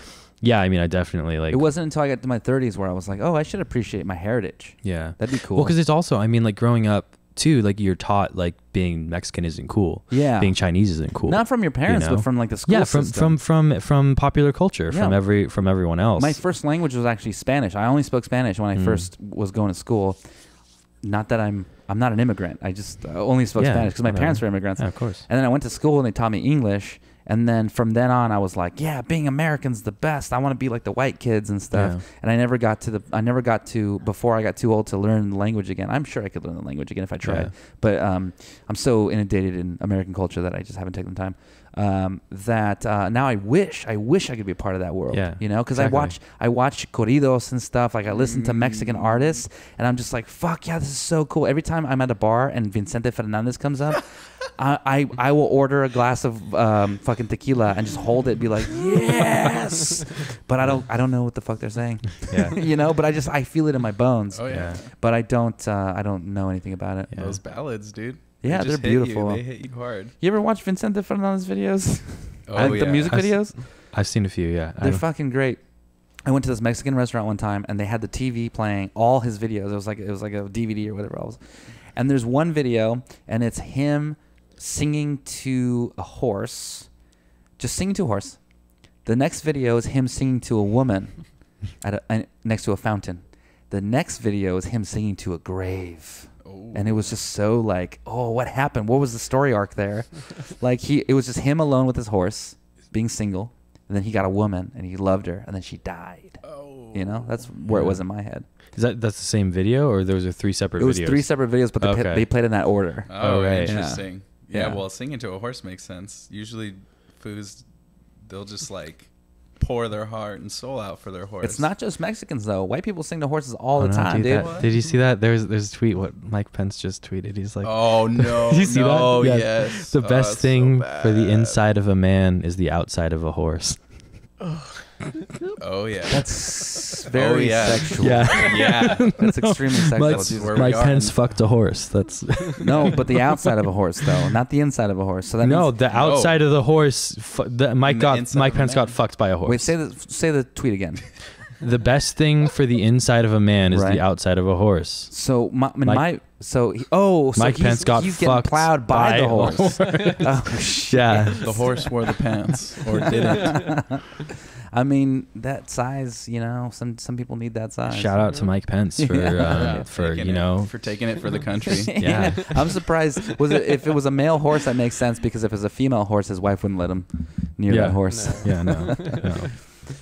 I mean, I definitely like. It wasn't until I got to my 30s where I was like, oh, I should appreciate my heritage. Yeah. That'd be cool. Well, because it's also, I mean, like growing up too, like you're taught like being Mexican isn't cool. Yeah. Being Chinese isn't cool. Not from your parents, you know? but from like the school yeah, system. from popular culture, Yeah. from everyone else. My first language was actually Spanish. I only spoke Spanish when I first was going to school. Not that I'm not an immigrant. I just only spoke Yeah, Spanish because my whatever. parents were immigrants. Yeah, of course. And then I went to school and they taught me English. And then from then on, I was like, yeah, being American's the best. I want to be like the white kids and stuff. Yeah. And I never got to before I got too old to learn the language again. I'm sure I could learn the language again if I tried. Yeah. But I'm so inundated in American culture that I just haven't taken the time. That now I wish I could be a part of that world. Yeah, Because exactly. I watch corridos and stuff. Like I listen to Mexican artists, and I'm just like, fuck yeah, this is so cool. Every time I'm at a bar and Vicente Fernandez comes up, I will order a glass of fucking tequila and just hold it, and be like, yes. But I don't know what the fuck they're saying. Yeah. But I feel it in my bones. Oh yeah. But I don't know anything about it. Yeah. Those ballads, dude. Yeah, They just they're hit beautiful. They hit you hard. You ever watch Vicente Fernandez videos? Oh, Like the yeah. music videos? I've seen a few. Yeah. They're fucking great. I went to this Mexican restaurant one time, and they had the TV playing all his videos. It was like a DVD or whatever it was. And there's one video, and it's him singing to a horse, just singing to a horse. The next video is him singing to a woman next to a fountain. The next video is him singing to a grave. And it was just so like, oh, what happened? What was the story arc there? Like it was just him alone with his horse, being single, and then he got a woman and he loved her, and then she died. Oh. That's where it was in my head. That's the same video, or those are three separate videos? It was 3 separate videos, but Okay. they played in that order. Oh, right. interesting. Yeah. Yeah. Well, singing to a horse makes sense. Usually, foos, they'll just like pour their heart and soul out for their horse. It's not just Mexicans though. White people sing to horses all the no, time, dude. Did you see that? There's a tweet what Mike Pence just tweeted. He's like, Oh no! Did you see no, that? Yes. the Oh, best that's thing so for the bad. inside of a man is the outside of a horse. Oh yeah. That's very yeah. sexual. Yeah. Yeah. That's extremely sexual. Mike's- Jesus. where we Mike are. Pence fucked a horse. That's No, but the outside of a horse though, not the inside of a horse. So that no, means, the outside of the horse. Mike And the inside Mike of a Pence got man. fucked by a horse. wait, say the tweet again. the best thing for the inside of a man is Right. the outside of a horse. So Mike Pence got he's getting fucked plowed by the horse. Oh shit. Yeah. The horse wore the pants, or didn't. I mean, that size, you know, some people need that size. Shout out to Mike Pence for Taking for taking it for the country. Yeah. I'm surprised. If it was a male horse, that makes sense, because if it was a female horse, his wife wouldn't let him near Yeah. that horse. Yeah, no.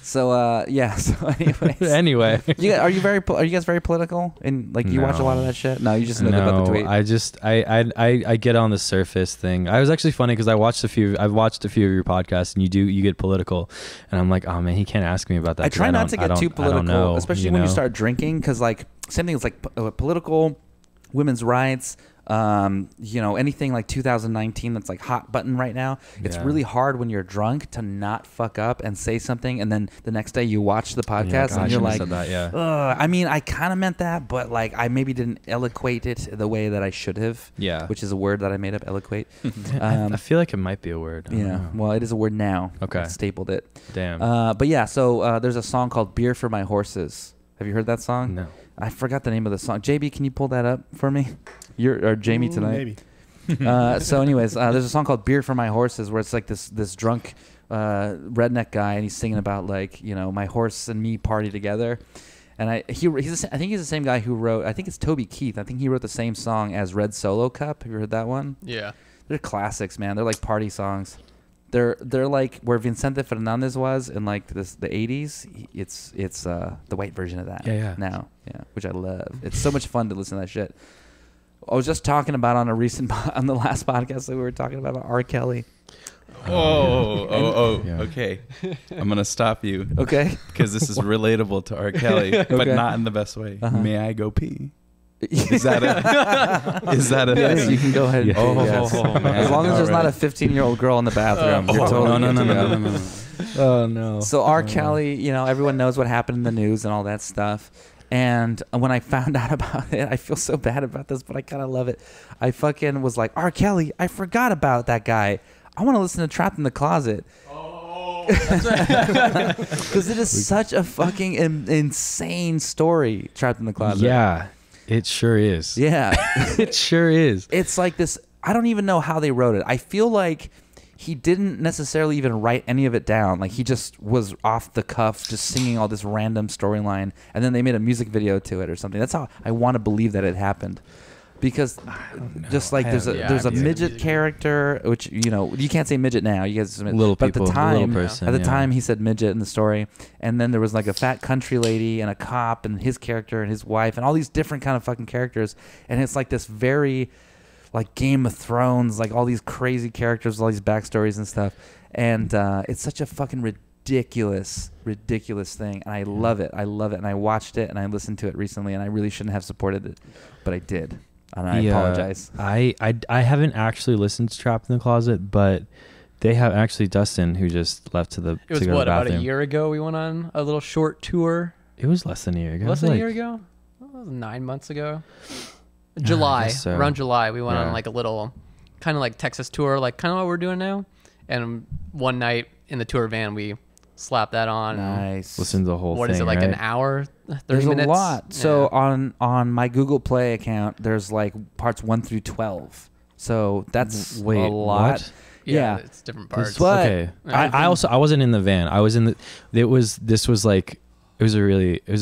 So yeah. So anyways, Anyway. are you guys very political? And like, you watch a lot of that shit? No, you just know about the tweet. I get on the surface thing. I was actually funny because I've watched a few of your podcasts, and you get political, and I'm like, oh man, he can't ask me about that. I try not to get too political, especially when you start drinking, because like same thing is like political, women's rights. You know, anything like 2019 that's like hot button right now. It's really hard when you're drunk to not fuck up and say something, and then the next day you watch the podcast and you're like, said that, yeah. ugh. I mean, I kind of meant that, but like I maybe didn't eloquate it the way that I should have. Yeah. Which is a word that I made up, eloquate. I feel like it might be a word. I don't know. Well, it is a word now. Okay. I stapled it. Damn. But yeah, so there's a song called "Beer for My Horses." Have you heard that song? No. I forgot the name of the song. JB, can you pull that up for me? Or Jamie tonight. Maybe. So anyways, there's a song called "Beer for My Horses" where it's like this drunk redneck guy, and he's singing about like, you know, my horse and me party together. And I think he's the same guy who wrote, I think it's Toby Keith. I think he wrote the same song as Red Solo Cup. Have you heard that one? Yeah. They're classics, man. They're like party songs. They're like where Vicente Fernandez was in like the 80s. It's the white version of that. Yeah. Now, which I love. It's so much fun to listen to that shit. I was just talking about on the last podcast that we were talking about R. Kelly. Yeah. Okay. I'm gonna stop you. Okay. Because this is relatable to R. Kelly, but not in the best way. May I go pee? Is that a Yes, thing? you can go ahead. And Yeah. do, yes. man. As long as there's not a Alright. 15-year-old girl in the bathroom. You're totally no. good to go. Oh no. So R. Kelly, you know, everyone knows what happened in the news and all that stuff. And when I found out about it, I feel so bad about this, but I kind of love it. I fucking was like, R. Kelly, I forgot about that guy. I want to listen to Trapped in the Closet. Oh, because it is such a fucking insane story, Trapped in the Closet. Yeah, it sure is. Yeah. It sure is. It's like this. I don't even know how they wrote it. I feel like he didn't necessarily even write any of it down. Like, he just was off the cuff, just singing all this random storyline, and then they made a music video to it or something. That's how I want to believe that it happened. Because just like there's a midget character, which, you know, you can't say midget now. You guys, Little but people, at the time, little person, at the yeah. time he said midget in the story, and then there was like a fat country lady and a cop and his character and his wife and all these different kind of fucking characters, and it's like this very like Game of Thrones, like all these crazy characters, all these backstories and stuff, and it's such a fucking ridiculous thing, and I love it, and I watched it and I listened to it recently, and I really shouldn't have supported it, but I did. And I apologize. I haven't actually listened to Trapped in the Closet, but they have actually Dustin, who just left to It was to go to the about bathroom. a year ago we went on a little short tour. It was less than a year ago. Less than a year ago? It was 9 months ago. July. guess so. Around July, we went Yeah. on like a little kind of like Texas tour, like kind of what we're doing now. And one night in the tour van, we slapped that on. Nice. Listen to the whole What thing. is it, like right? an hour? 30 There's minutes? a lot. So Yeah. on my Google Play account, there's like parts 1 through 12. So that's Wait, a lot. what? Yeah. It's different parts. But okay. I I wasn't in the van. I was in the. This was like. It was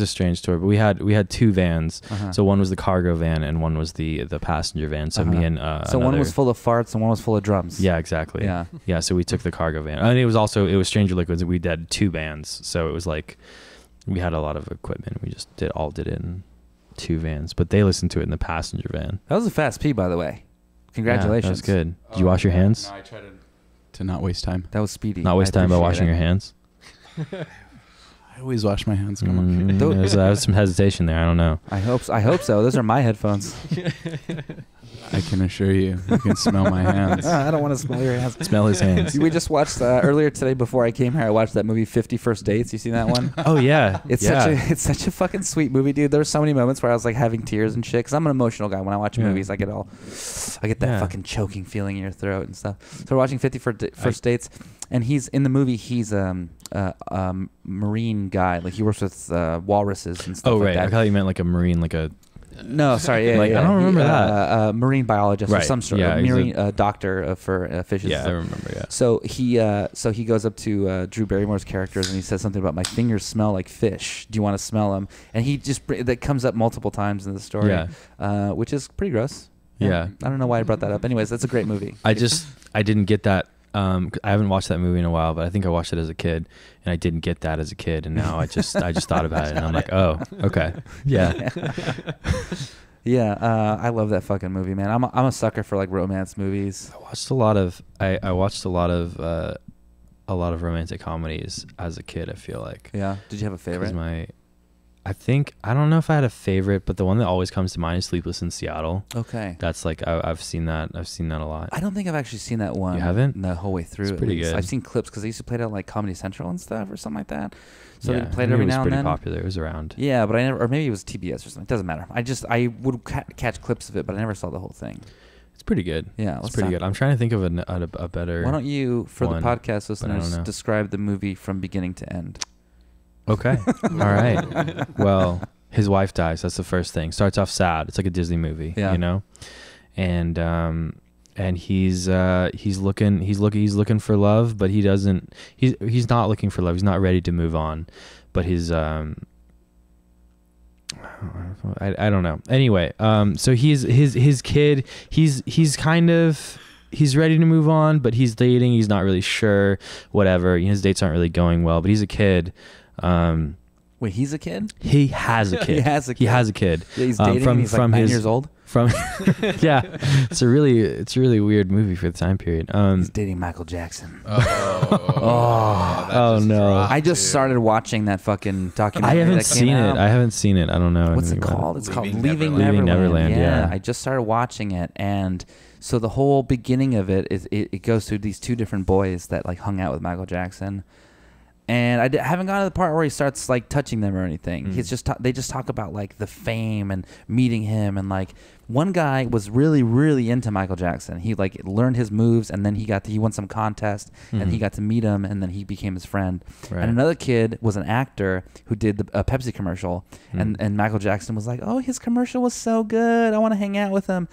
a strange tour, but we had two vans. Uh-huh. So one was the cargo van and one was the passenger van. So me and so one another- was full of farts and one was full of drums. Yeah, exactly. Yeah. So we took the cargo van, and it was Stranger Liquids. We did two vans, so it was like we had a lot of equipment. We just did it in two vans, but they listened to it in the passenger van. That was a fast pee, by the way. Congratulations. Yeah, that was good. Did you wash your hands? No, I try to not waste time. That was speedy. Not waste I time by appreciate washing it. your hands. I always wash my hands. Come on. There was some hesitation there. I don't know. I hope so. Those are my headphones. I can assure you, you can smell my hands. I don't want to smell your hands. Smell his hands. We just watched earlier today before I came here. I watched that movie 50 First Dates. You seen that one? Oh yeah, It's such a fucking sweet movie, dude. There were so many moments where I was like having tears and shit. Because I'm an emotional guy. When I watch movies, I get that Yeah. fucking choking feeling in your throat and stuff. So we're watching 50 First Dates, and he's in the movie. He's a marine guy. Like he works with walruses and stuff Oh, like right. that. I thought you meant like a marine, like a. No, sorry. Yeah, Like, yeah. I don't remember that. Marine biologist or Right. some sort Yeah, of he's marine doctor for fishes. Yeah, I remember. Yeah. So he goes up to Drew Barrymore's characters and he says something about my fingers smell like fish. Do you want to smell them? And he just that comes up multiple times in the story, which is pretty gross. Yeah. I don't know why I brought that up. Anyways, that's a great movie. I didn't get that. I haven't watched that movie in a while, but I think I watched it as a kid, and I didn't get that as a kid, and now I just thought about it, and I'm like, oh, okay, yeah. Yeah, I love that fucking movie, man. I'm a sucker for like romance movies. I watched a lot of romantic comedies as a kid. I feel like. Yeah. Did you have a favorite? I don't know if I had a favorite, but the one that always comes to mind is Sleepless in Seattle. Okay. That's like I've seen that. I've seen that a lot. I don't think I've actually seen that one. You haven't? The whole way through. It's pretty good. I've seen clips because they used to play it on like Comedy Central and stuff or something like that. So yeah, they played it every now and then. It was pretty popular. It was around. Yeah, but I never, or maybe it was TBS or something. It doesn't matter. I would catch clips of it, but I never saw the whole thing. It's pretty good. Yeah, it's pretty good. I'm trying to think of a better. Why don't you, for the podcast but I listeners, don't know. describe the movie from beginning to end? Okay. All right. Well, his wife dies. That's the first thing. Starts off sad. It's like a Disney movie, Yeah. you know? And he's looking for love, but he's not looking for love. He's not ready to move on. But I don't know. Anyway, so his kid, he's ready to move on, but he's dating. He's not really sure. Whatever. His dates aren't really going well. But he's a kid. Wait, he's a kid? He has a kid. He has a kid. He has a kid. Yeah, he's dating. And he's like 9 years old. Yeah, it's a really weird movie for the time period. He's dating Michael Jackson. Oh no! I just started watching that fucking documentary. I haven't seen it. I don't know. What's it anything called? about It's called Leaving Leaving Neverland, yeah. I just started watching it, and so the whole beginning of it is it goes through these two different boys that like hung out with Michael Jackson. And I haven't gotten to the part where he starts like touching them or anything. He's just they just talk about like the fame and meeting him, and like one guy was really really into Michael Jackson. He like learned his moves, and then he won some contest, and he got to meet him, and then he became his friend. Right. And another kid was an actor who did a Pepsi commercial, and Michael Jackson was like, "Oh, his commercial was so good. I want to hang out with him."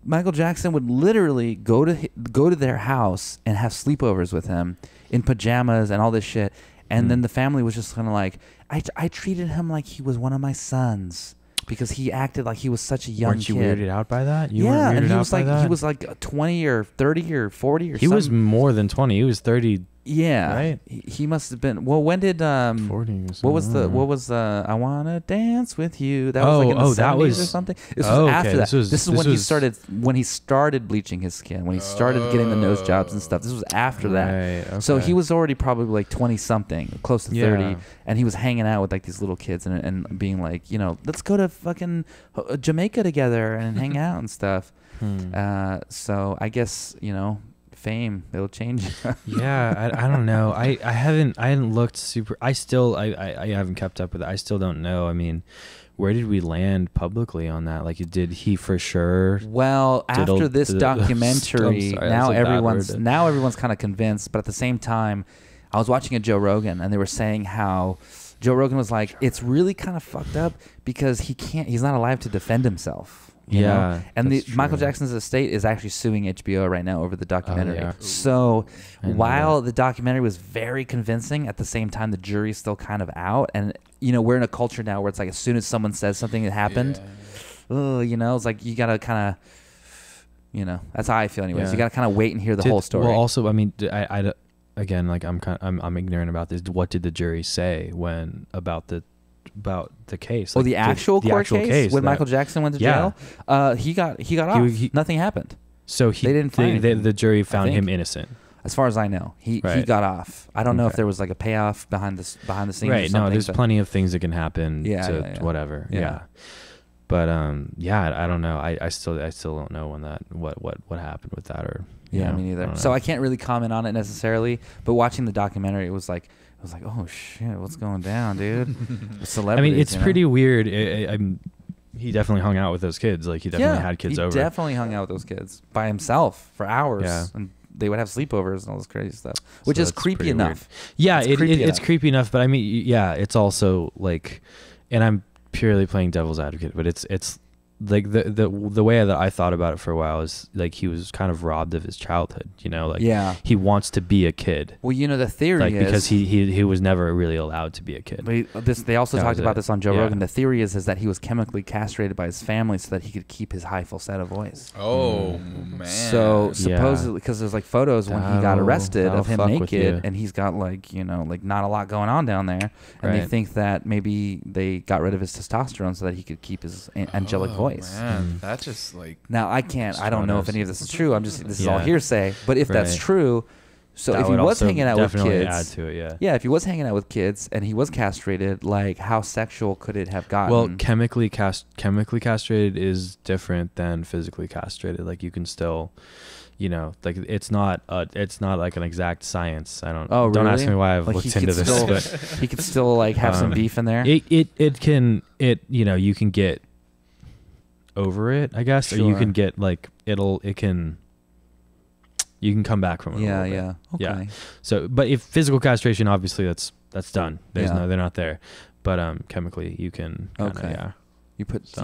Michael Jackson would literally go to their house and have sleepovers with him in pajamas and all this shit. And then the family was just kind of like, I treated him like he was one of my sons because he acted like he was such a young Weren't you kid. weirded out by that? You Yeah, weren't weirded and he out was by like that? he was like 20 or 30 or 40 or He something. was more than 20. He was 30. Yeah, right? He must have been. Well, when did 40 or what was I wanna dance with you? That was like in the 70s that was or something. This was okay. after that. This is when he was started bleaching his skin, when he started getting the nose jobs and stuff. This was after that. Right, So okay. he was already probably like 20 something, close to 30, Yeah. and he was hanging out with like these little kids and being like, let's go to fucking Jamaica together and hang out and stuff. So I guess fame, it'll change. Yeah, I don't know. I hadn't looked super. I haven't kept up with it. I still don't know. I mean, where did we land publicly on that? Like, did he for sure? Well, after this documentary, I'm sorry, now that's a bad everyone's kind of convinced. But at the same time, I was watching a Joe Rogan, and they were saying how Joe Rogan was like, it's really kind of fucked up because he's not alive to defend himself. You know? And Michael Jackson's estate is actually suing HBO right now over the documentary. yeah. So I know while that. the documentary was very convincing, at the same time the jury's still kind of out. And we're in a culture now where it's like as soon as someone says something that happened, it's like you gotta kind of, that's how I feel anyways. Yeah. You gotta kind of wait and hear the whole story. Well, also, I mean, I again, like I'm ignorant about this. What did the jury say about the case? The actual court case when Michael Jackson went to jail, he got off. Nothing happened. So they didn't find the jury found him innocent. As far as I know, he got off. I don't know if there was like a payoff behind the scenes. Right. Or something, No, there's plenty of things that can happen. Yeah. Whatever. Yeah. But I don't know. I still don't know what happened with that or. Yeah, me neither. So I can't really comment on it necessarily. But watching the documentary, it was like, oh shit, what's going down, dude? Celebrities. I mean, it's pretty weird. He definitely hung out with those kids. Like he definitely had kids over. He definitely hung out with those kids by himself for hours. Yeah. And they would have sleepovers and all this crazy stuff, which So is that's creepy pretty enough. weird. Yeah, It's it's creepy it's enough. creepy enough, but I mean, yeah, it's also like, and I'm purely playing devil's advocate, but it's like the way that I thought about it for a while is like he was kind of robbed of his childhood, you know, like Yeah. he wants to be a kid, Well, you know, the theory like is because he was never really allowed to be a kid. They also That talked was about it. this on Joe Yeah. Rogan. The theory is that he was chemically castrated by his family so that he could keep his high falsetto voice. Oh man. So Yeah. supposedly, because there's like photos when he got arrested that'll of him fuck with naked, you. and he's got like, you know, like not a lot going on down there, and they Right. think that maybe they got rid of his testosterone so that he could keep his angelic voice. Man, that just like Now I don't know if any of this is true. This is all Yeah. hearsay. But if that's Right. true, so That if he would was also hanging out with definitely kids, add to it, yeah. yeah, if he was hanging out with kids and he was castrated, like how sexual could it have gotten? Well, chemically castrated is different than physically castrated. Like you can still, you know, like it's not like an exact science. I don't. Oh, Don't ask really? me why I've Like, looked he into could this. still- But he could still like have some beef in there. it can you know, you can get over it, I guess, or you Sure. can get like you can come back from it. Yeah, a little yeah. bit. Okay. Yeah. So, but if physical castration, obviously that's done. There's Yeah. they're not there. But chemically, you can. Kinda, Okay. Yeah.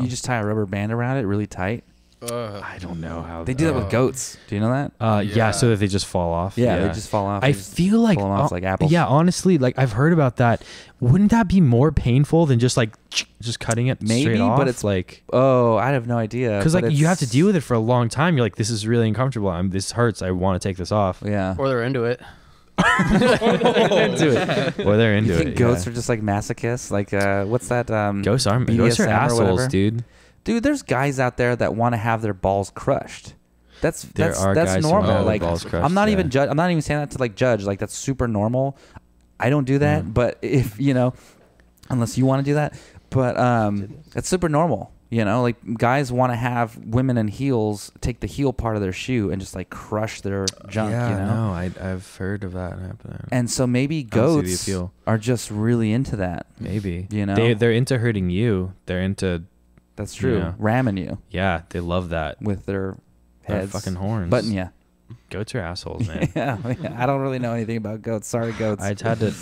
You just tie a rubber band around it really tight. I don't know how They do that with goats. Do you know that? Yeah, so that they just fall off. Yeah, they just fall off. I They just feel like pull 'em off like apples. Yeah, honestly, like I've heard about that. Wouldn't that be more painful than just like just cutting it Maybe, straight off? but it's like Oh, I have no idea. because but like you have to it's- deal with it for a long time. You're like, this is really uncomfortable. This hurts. I want to take this off. Yeah. Or they're into it. Into it, or they're into You think it. goats yeah. are just like masochists? Like what's that? Ghosts are BDSM or assholes, whatever? dude. Dude, there's guys out there that want to have their balls crushed. That's There are guys who normal. want their Like balls crushed, I'm not yeah. even I'm not even saying that to like judge. Like that's super normal. I don't do that, Mm. but if you know, unless you want to do that, but that's super normal. You know, like guys want to have women in heels take the heel part of their shoe and just like crush their junk. Yeah, you know. no, I've heard of that happening. And so maybe I don't see the goats appeal. are just really into that. Maybe You know? they're into hurting you. They're into That's true. Yeah. Ramming you yeah. They love that. with their Their heads, fucking horns. butting you. Goats are assholes, man. Yeah, I don't really know anything about goats. Sorry, goats. I've had to.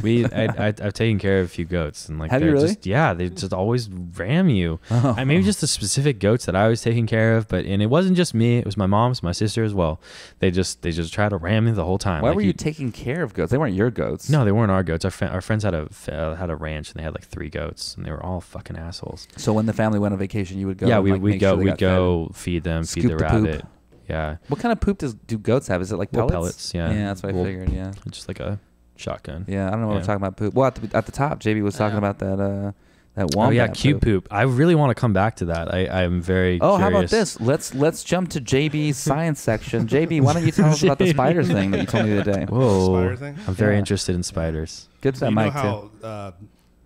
I've taken care of a few goats, and like Have you they're really? just they just always ram you. Oh. I maybe just the specific goats that I was taking care of, but and it wasn't just me; it was my mom's, my sister as well. They just try to ram me the whole time. Why Like were you taking care of goats? They weren't your goats. No, they weren't our goats. Our friends had a ranch, and they had like 3 goats, and they were all fucking assholes. So when the family went on vacation, you would go. Yeah, and, like, we'd make sure go they we'd got go feed them, feed Scoop the the poop. rabbit. Yeah, fed. What kind of poop do goats have? Is it like Well, pellets? pellets, yeah. Yeah, that's what I Well, figured. Yeah. just like a shotgun. Yeah, I don't know what Yeah. we're talking about poop. Well, at the top, JB was talking Yeah. about that Oh wombat. yeah, cute poop. I really want to come back to that. I'm very. Oh, curious. how about this? Let's jump to JB's science section. JB, why don't you tell us about the spider thing that you told me the other day? Whoa, Spider thing? I'm very Yeah. interested in spiders. Get to that You know mic too. how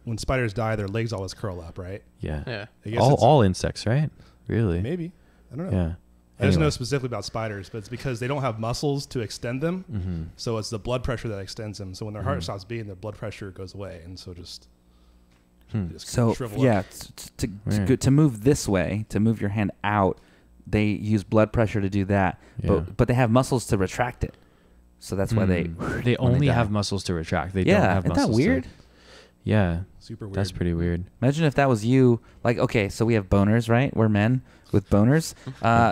when spiders die, their legs always curl up, right? Yeah. Yeah. I guess All insects, right? Really? maybe. I don't know. Yeah. I just know Anyway. specifically about spiders, but it's because they don't have muscles to extend them. Mm-hmm. So it's the blood pressure that extends them. So when their heart stops beating, their blood pressure goes away, and so just So shrivel yeah, up. to move this way, to move your hand out, they use blood pressure to do that. Yeah. But they have muscles to retract it. So that's why they They when only die. have muscles to retract. They don't Yeah, have isn't that muscles. weird? Yeah, Super weird. that's pretty weird. Imagine if that was you. Like, okay, so we have boners, right? We're men with boners,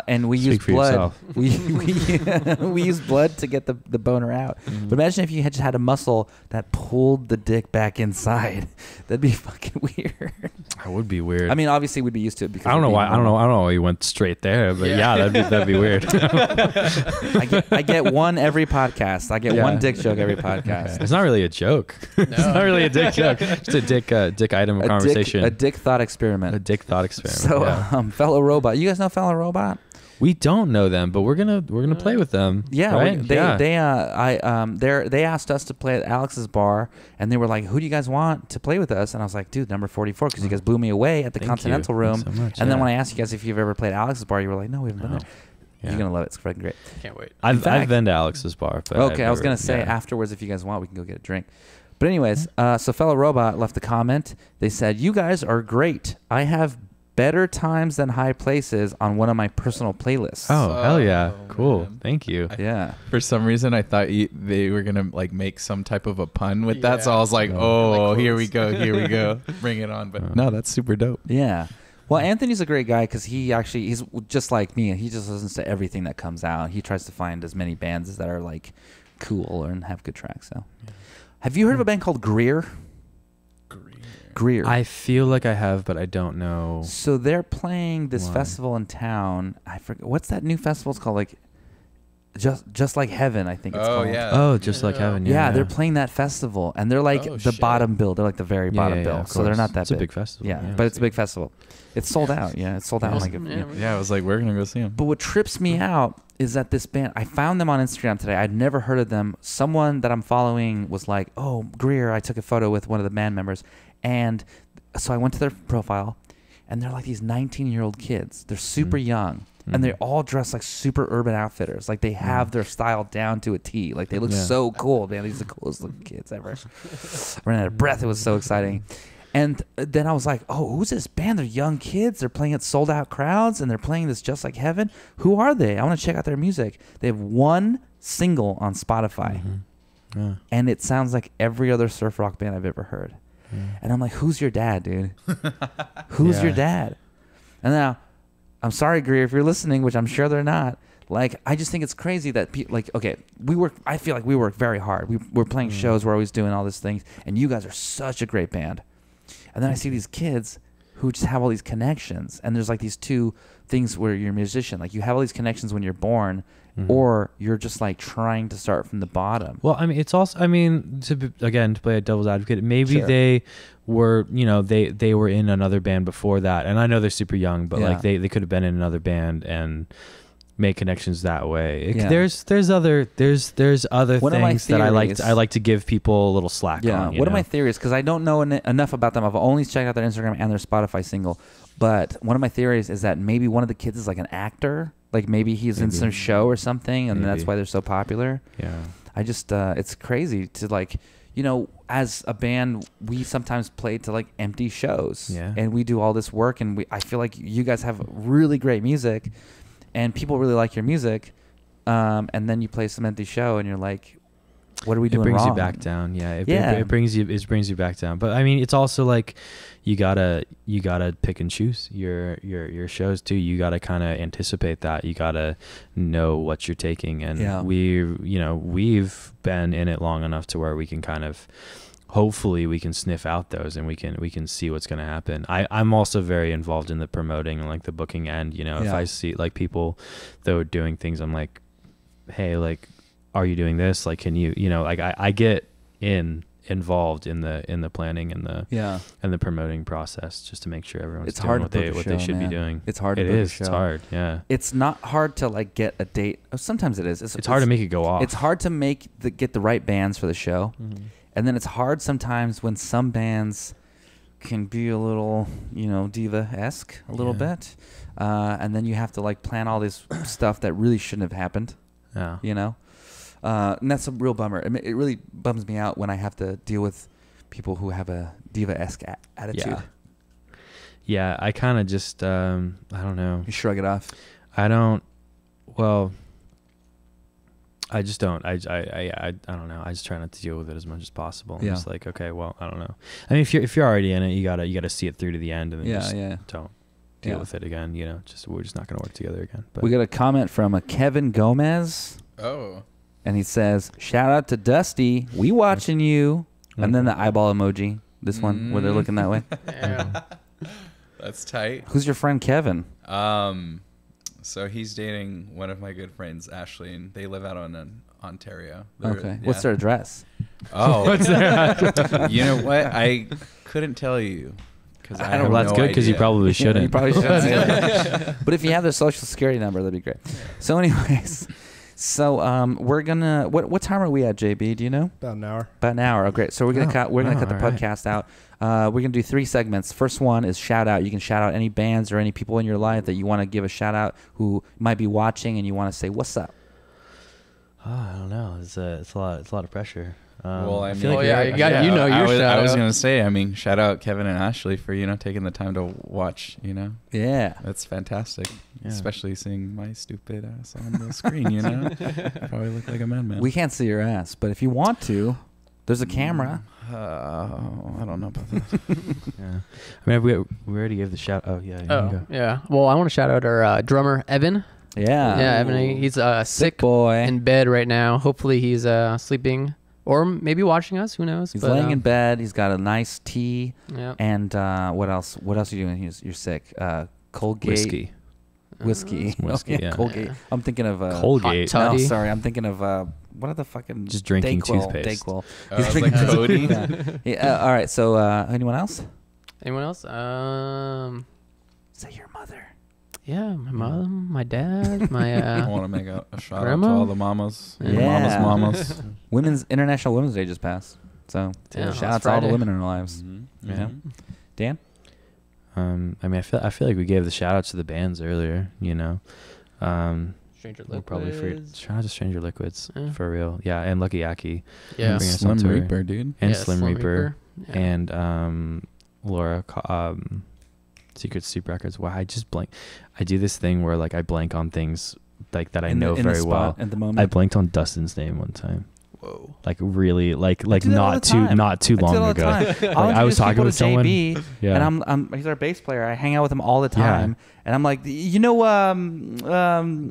and we use Speak for blood. yourself. We use blood to get the boner out. Mm-hmm. But imagine if you had just had a muscle that pulled the dick back inside. That'd be fucking weird. That would be weird. I mean, obviously we'd be used to it because I don't it'd know be why. I don't normal. know. I don't know why you went straight there, but yeah, that'd be weird. I get one every podcast. I get Yeah. one dick joke every podcast. It's not really a joke. It's not really a dick joke. Just a dick item of conversation. A dick thought experiment. A dick thought experiment. So, yeah. fellow robot. You guys know fellow robot? We don't know them, but we're gonna play with them. Yeah, right? they asked us to play at Alex's bar, and they were like, "Who do you guys want to play with us?" And I was like, "Dude, number 44," because you guys blew me away at the Thank Continental you. Room. Thanks so much. And then Yeah. when I asked you guys if you've ever played at Alex's bar, you were like, "No, we haven't been No. there." Yeah. You're gonna love it. It's fucking great. Can't wait. I've fact- been to Alex's bar. But Okay, I've I was never- gonna say yeah. afterwards, if you guys want, we can go get a drink. But anyways, so fellow robot left a comment. They said, "You guys are great. I have Better Times Than High Places on one of my personal playlists. Oh, hell yeah. Oh, Cool. man. Thank you. Yeah. For some reason, I thought they were gonna like make some type of a pun with that, so I Yeah. was like, No. "Oh, Like here we quotes. go, here we go, bring it on." But no, that's super dope. Yeah. Well, Anthony's a great guy because he's just like me. He just listens to everything that comes out. He tries to find as many bands that are like cool and have good tracks. So, have you heard of a band called Greer? Greer. I feel like I have, but I don't know. So they're playing this Why? festival in town. I forget what's that new festival. It's called like just like Heaven. I think it's Oh called. yeah. Oh, just like Yeah. Heaven. Yeah, they're playing that festival, and they're like Oh, the shit. bottom bill. They're like the very bottom bill, of so they're course. not that It's big. a big festival. Yeah, but it's a big festival. It's sold out. Yeah, it's sold out. Like, Yeah, I was like, we're gonna go see him. But what trips me out is that this band, I found them on Instagram today. I'd never heard of them. Someone that I'm following was like, "Oh, Greer." I took a photo with one of the band members, and so I went to their profile, and they're like these 19-year-old kids. They're super young. And they're all dressed like super urban outfitters. Like they have their style down to a T. Like they look Yeah. so cool, man. These are the coolest looking kids ever. Ran out of breath. It was so exciting. And then I was like, oh, who's this band? They're young kids. They're playing at sold out crowds and they're playing this Just Like Heaven. Who are they? I want to check out their music. They have one single on Spotify. Yeah. And it sounds like every other surf rock band I've ever heard. And I'm like, who's your dad, dude? Who's Yeah. your dad? And now, I'm sorry, Greer, if you're listening, which I'm sure they're not. Like, I just think it's crazy that okay, I feel like we work very hard. We're playing shows. We're always doing all these things. And you guys are such a great band. And then I see these kids who just have all these connections. And there's like these two things where you're a musician. Like, you have all these connections when you're born, or you're just like trying to start from the bottom. Well, I mean, it's also, to play a devil's advocate, maybe Sure. they were, they were in another band before that. And I know they're super young, but Yeah. like they could have been in another band and make connections that way. Yeah. There's other One of my things that theories- I like to give people a little slack Yeah. on. What are my theories? Because I don't know enough about them. I've only checked out their Instagram and their Spotify single. But one of my theories is that maybe one of the kids is like an actor. Like maybe he's in Maybe. some show or something, and that's Maybe. why they're so popular. Yeah. I just, it's crazy to like, as a band, we sometimes play to like empty shows. Yeah. And we do all this work, and I feel like you guys have really great music, and people really like your music. And then you play some empty show, and you're like, what are we doing It brings wrong? you back down. Yeah. Yeah. It brings you back down. But I mean, it's also like you gotta pick and choose your shows too. You gotta kind of anticipate that. You gotta know what you're taking. And Yeah. we've been in it long enough to where we can kind of, hopefully we can sniff out those and we can see what's going to happen. I'm also very involved in the promoting and like the booking end. If Yeah. I see like people though doing things, I'm like, hey, like, are you doing this? Like, can you, like I get involved in the planning and the promoting process just to make sure everyone's It's doing hard what to book they a what show, they should man. be doing. It's hard to It book a is. show. It's hard. Yeah. It's not hard to like get a date. Sometimes it is. It's hard to make it go off. It's hard to get the right bands for the show, and then it's hard sometimes when some bands can be a little, diva-esque a little Yeah. bit, and then you have to like plan all this stuff that really shouldn't have happened. Yeah. And that's a real bummer. I mean, it really bums me out when I have to deal with people who have a diva-esque attitude. Yeah. Yeah. I kind of just, I don't know. You shrug it off. I don't. Well, I just don't. I don't know. I just try not to deal with it as much as possible. I'm Yeah. just like, okay, well, I don't know. I mean, if you're already in it, you gotta see it through to the end, and then just don't deal Yeah. with it again. We're just not gonna work together again. But We got a comment from a Kevin Gomez, Oh, and he says, "Shout out to Dusty. We watching you." And then the eyeball emoji. This one where they're looking that way. Yeah. that's tight. Who's your friend Kevin? So he's dating one of my good friends, Ashley, and they live out in Ontario. Okay. What's their address? Oh, What's that? you know what? I couldn't tell you because I Well, have that's no good because you idea. probably shouldn't. You probably should. But if you have their social security number, that'd be great. So, anyways, we're gonna. What time are we at, JB? Do you know? About an hour. About an hour. Oh, great. So we're gonna cut the all right. podcast out. We're gonna do 3 segments. First one is shout out. You can shout out any bands or any people in your life that you want to give a shout out who might be watching and you want to say what's up. Oh, I don't know. It's a lot of pressure. Well, I feel mean, Oh, yeah, you got- you know your I was shout-out. gonna say, I mean, shout out Kevin and Ashley for taking the time to watch. Yeah. That's fantastic, Yeah. especially seeing my stupid ass on the screen. I probably look like a madman. We can't see your ass, but if you want to, there's a camera. I don't know about that. Yeah. I mean, we already gave the shout. Oh yeah. You can Oh, go. yeah. Well, I want to shout out our drummer, Evan. Yeah. Yeah, Evan. He's sick boy. in bed right now. Hopefully he's sleeping or maybe watching us. Who knows? He's But, laying in bed. He's got a nice tea. Yeah. And what else? What else are you doing? You're sick. Colgate. Whiskey. Whiskey. Whiskey, yeah. Colgate. Yeah. I'm thinking of Colgate. Hot No, toddy. sorry. I'm thinking of what are the fucking Just drinking Dayquil. toothpaste. Dayquil. I He's was drinking like, Cody? Yeah. All right. So anyone else? Anyone else? Say your mother. Yeah, my mom, my dad, my I want to make a shout out Grandma? to all the mamas. Yeah. Mamas. International Women's Day just passed. So Yeah, shout last out to all the Friday. women in our lives. Mm-hmm. Yeah. Dan? I mean, I feel like we gave the shout outs to the bands earlier. Stranger We'll probably shout out to Stranger Liquids Yeah. for real. Yeah, and Lucky Yaki. Yeah. Bring us on Slim tour. Reaper, dude. And Yeah, Slim Reaper. Yeah. And Laura, Secret Soup Records. Wow, I just blank. I do this thing where like I blank on things like that I know in the very spot well. at the moment. I blanked on Dustin's name one time. Whoa. Like really, like do that all the not too time. not too I do it long all the ago. time. Like, I'll I was introduce talking people with to someone. JB, Yeah. and he's our bass player. I hang out with him all the time, and I'm like, and then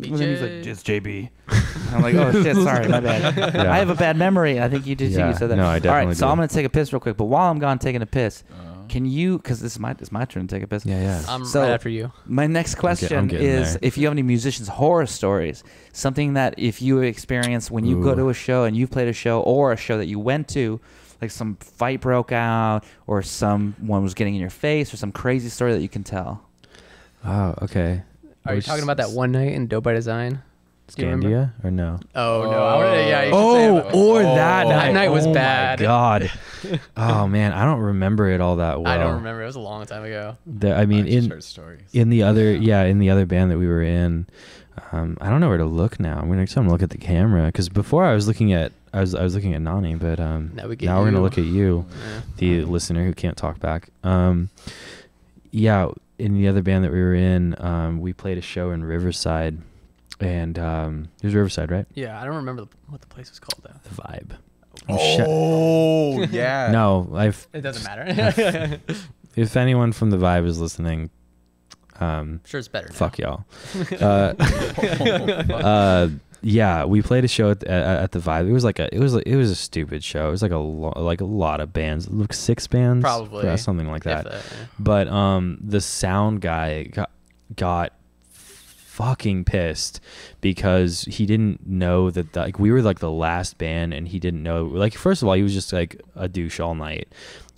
he's like, it's JB. And I'm like, oh shit, sorry, my bad. Yeah. I have a bad memory. I think you did. Yeah. You said that. No, I All definitely right, so do. I'm gonna take a piss real quick. But while I'm gone taking a piss, can you? Because it's my turn to take a piss. Yeah. I'm So- right after you. My next question getting is there. if you have any musicians' horror stories, something that if you experience when you go Ooh. to a show and you've played a show or a show that you went to, like some fight broke out or someone was getting in your face or some crazy story that you can tell. Oh, okay. Are you talking about that one night in Dope by Design? Do you remember? Scandia or no? Oh, no. I wanna, yeah, you should say Oh, about- or that night. That night was Oh bad. My God. Oh man, I don't remember it all that well. I don't remember. It was a long time ago. I mean, in the other band that we were in, I don't know where to look now. I'm gonna look at the camera because before I was looking at looking at Nani, but Now we get now we're gonna you. look at you, Yeah. the listener who can't talk back. Yeah, in the other band that we were in, we played a show in Riverside, and it was Riverside, right? Yeah, I don't remember what the place was called though. The Vibe. Oh, yeah. No, It doesn't matter. if anyone from the Vibe is listening, Sure, it's better. Now. fuck y'all. Yeah, we played a show at the Vibe. It was a stupid show. It was like a lot of bands, like 6 bands, Probably. yeah, something like that. Yeah. But the sound guy got fucking pissed because he didn't know that like we were like the last band, and he didn't know. Like first of all, he was just like a douche all night.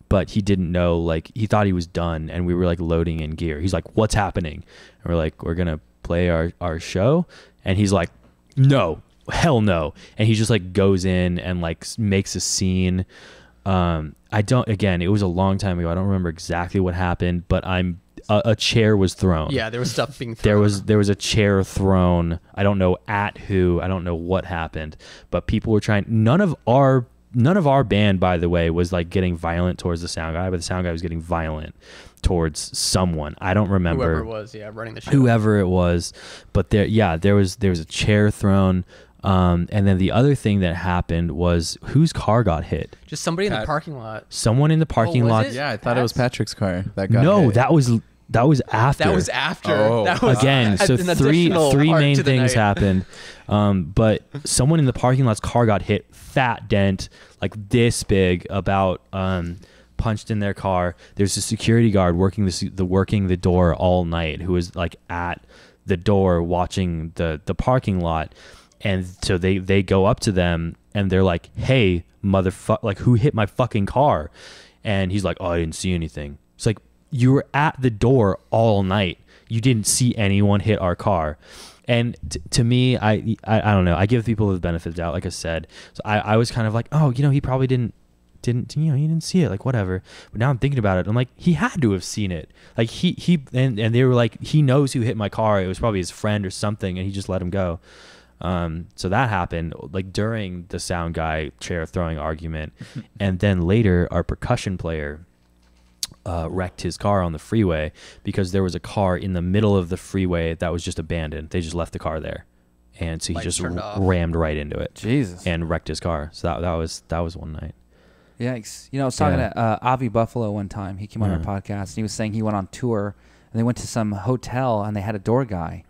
But he didn't know, like, he thought he was done, and we were, like, loading in gear. He's like, what's happening? And we're like, we're going to play our show. And he's like, no, hell no. And he just, like, goes in and, like, makes a scene. It was a long time ago. I don't remember exactly what happened, but a chair was thrown. Yeah, there was stuff being thrown. There was a chair thrown. I don't know at who. I don't know what happened. But people were trying. None of our band, by the way, was like getting violent towards the sound guy, but the sound guy was getting violent towards someone. I don't remember Whoever it was, running the show. whoever it was, but there was a chair thrown. And then the other thing that happened was whose car got hit? Just somebody in the Pat. parking lot. Someone in the parking was lot. it? Yeah, I thought it was Pat's? Patrick's car that got No, hit. that was after. That was after. Oh. That was Again, so an three additional main part to the things night. happened. But someone in the parking lot's car got hit, fat dent, like this big, about punched in their car. There's a security guard working the door all night who was like at the door watching the parking lot. And so they go up to them and they're like, hey, motherfucker, like, who hit my fucking car? And he's like, oh, I didn't see anything. It's like, you were at the door all night. You didn't see anyone hit our car. And to me, I don't know. I give people the benefit of the doubt, like I said. So I was kind of like, oh, he probably didn't he didn't see it, like, whatever. But now I'm thinking about it. I'm like, he had to have seen it. Like and they were like, he knows who hit my car. It was probably his friend or something, and he just let him go. So that happened like during the sound guy chair throwing argument. And then later our percussion player wrecked his car on the freeway because there was a car in the middle of the freeway that was just abandoned. They just left the car there. And so he Lights just turned off. rammed right into it. Jesus. And wrecked his car. So that was one night. Yikes. You know, I was talking to Avi Buffalo one time. He came on our podcast, and he was saying he went on tour, and they went to some hotel, and they had a door guy,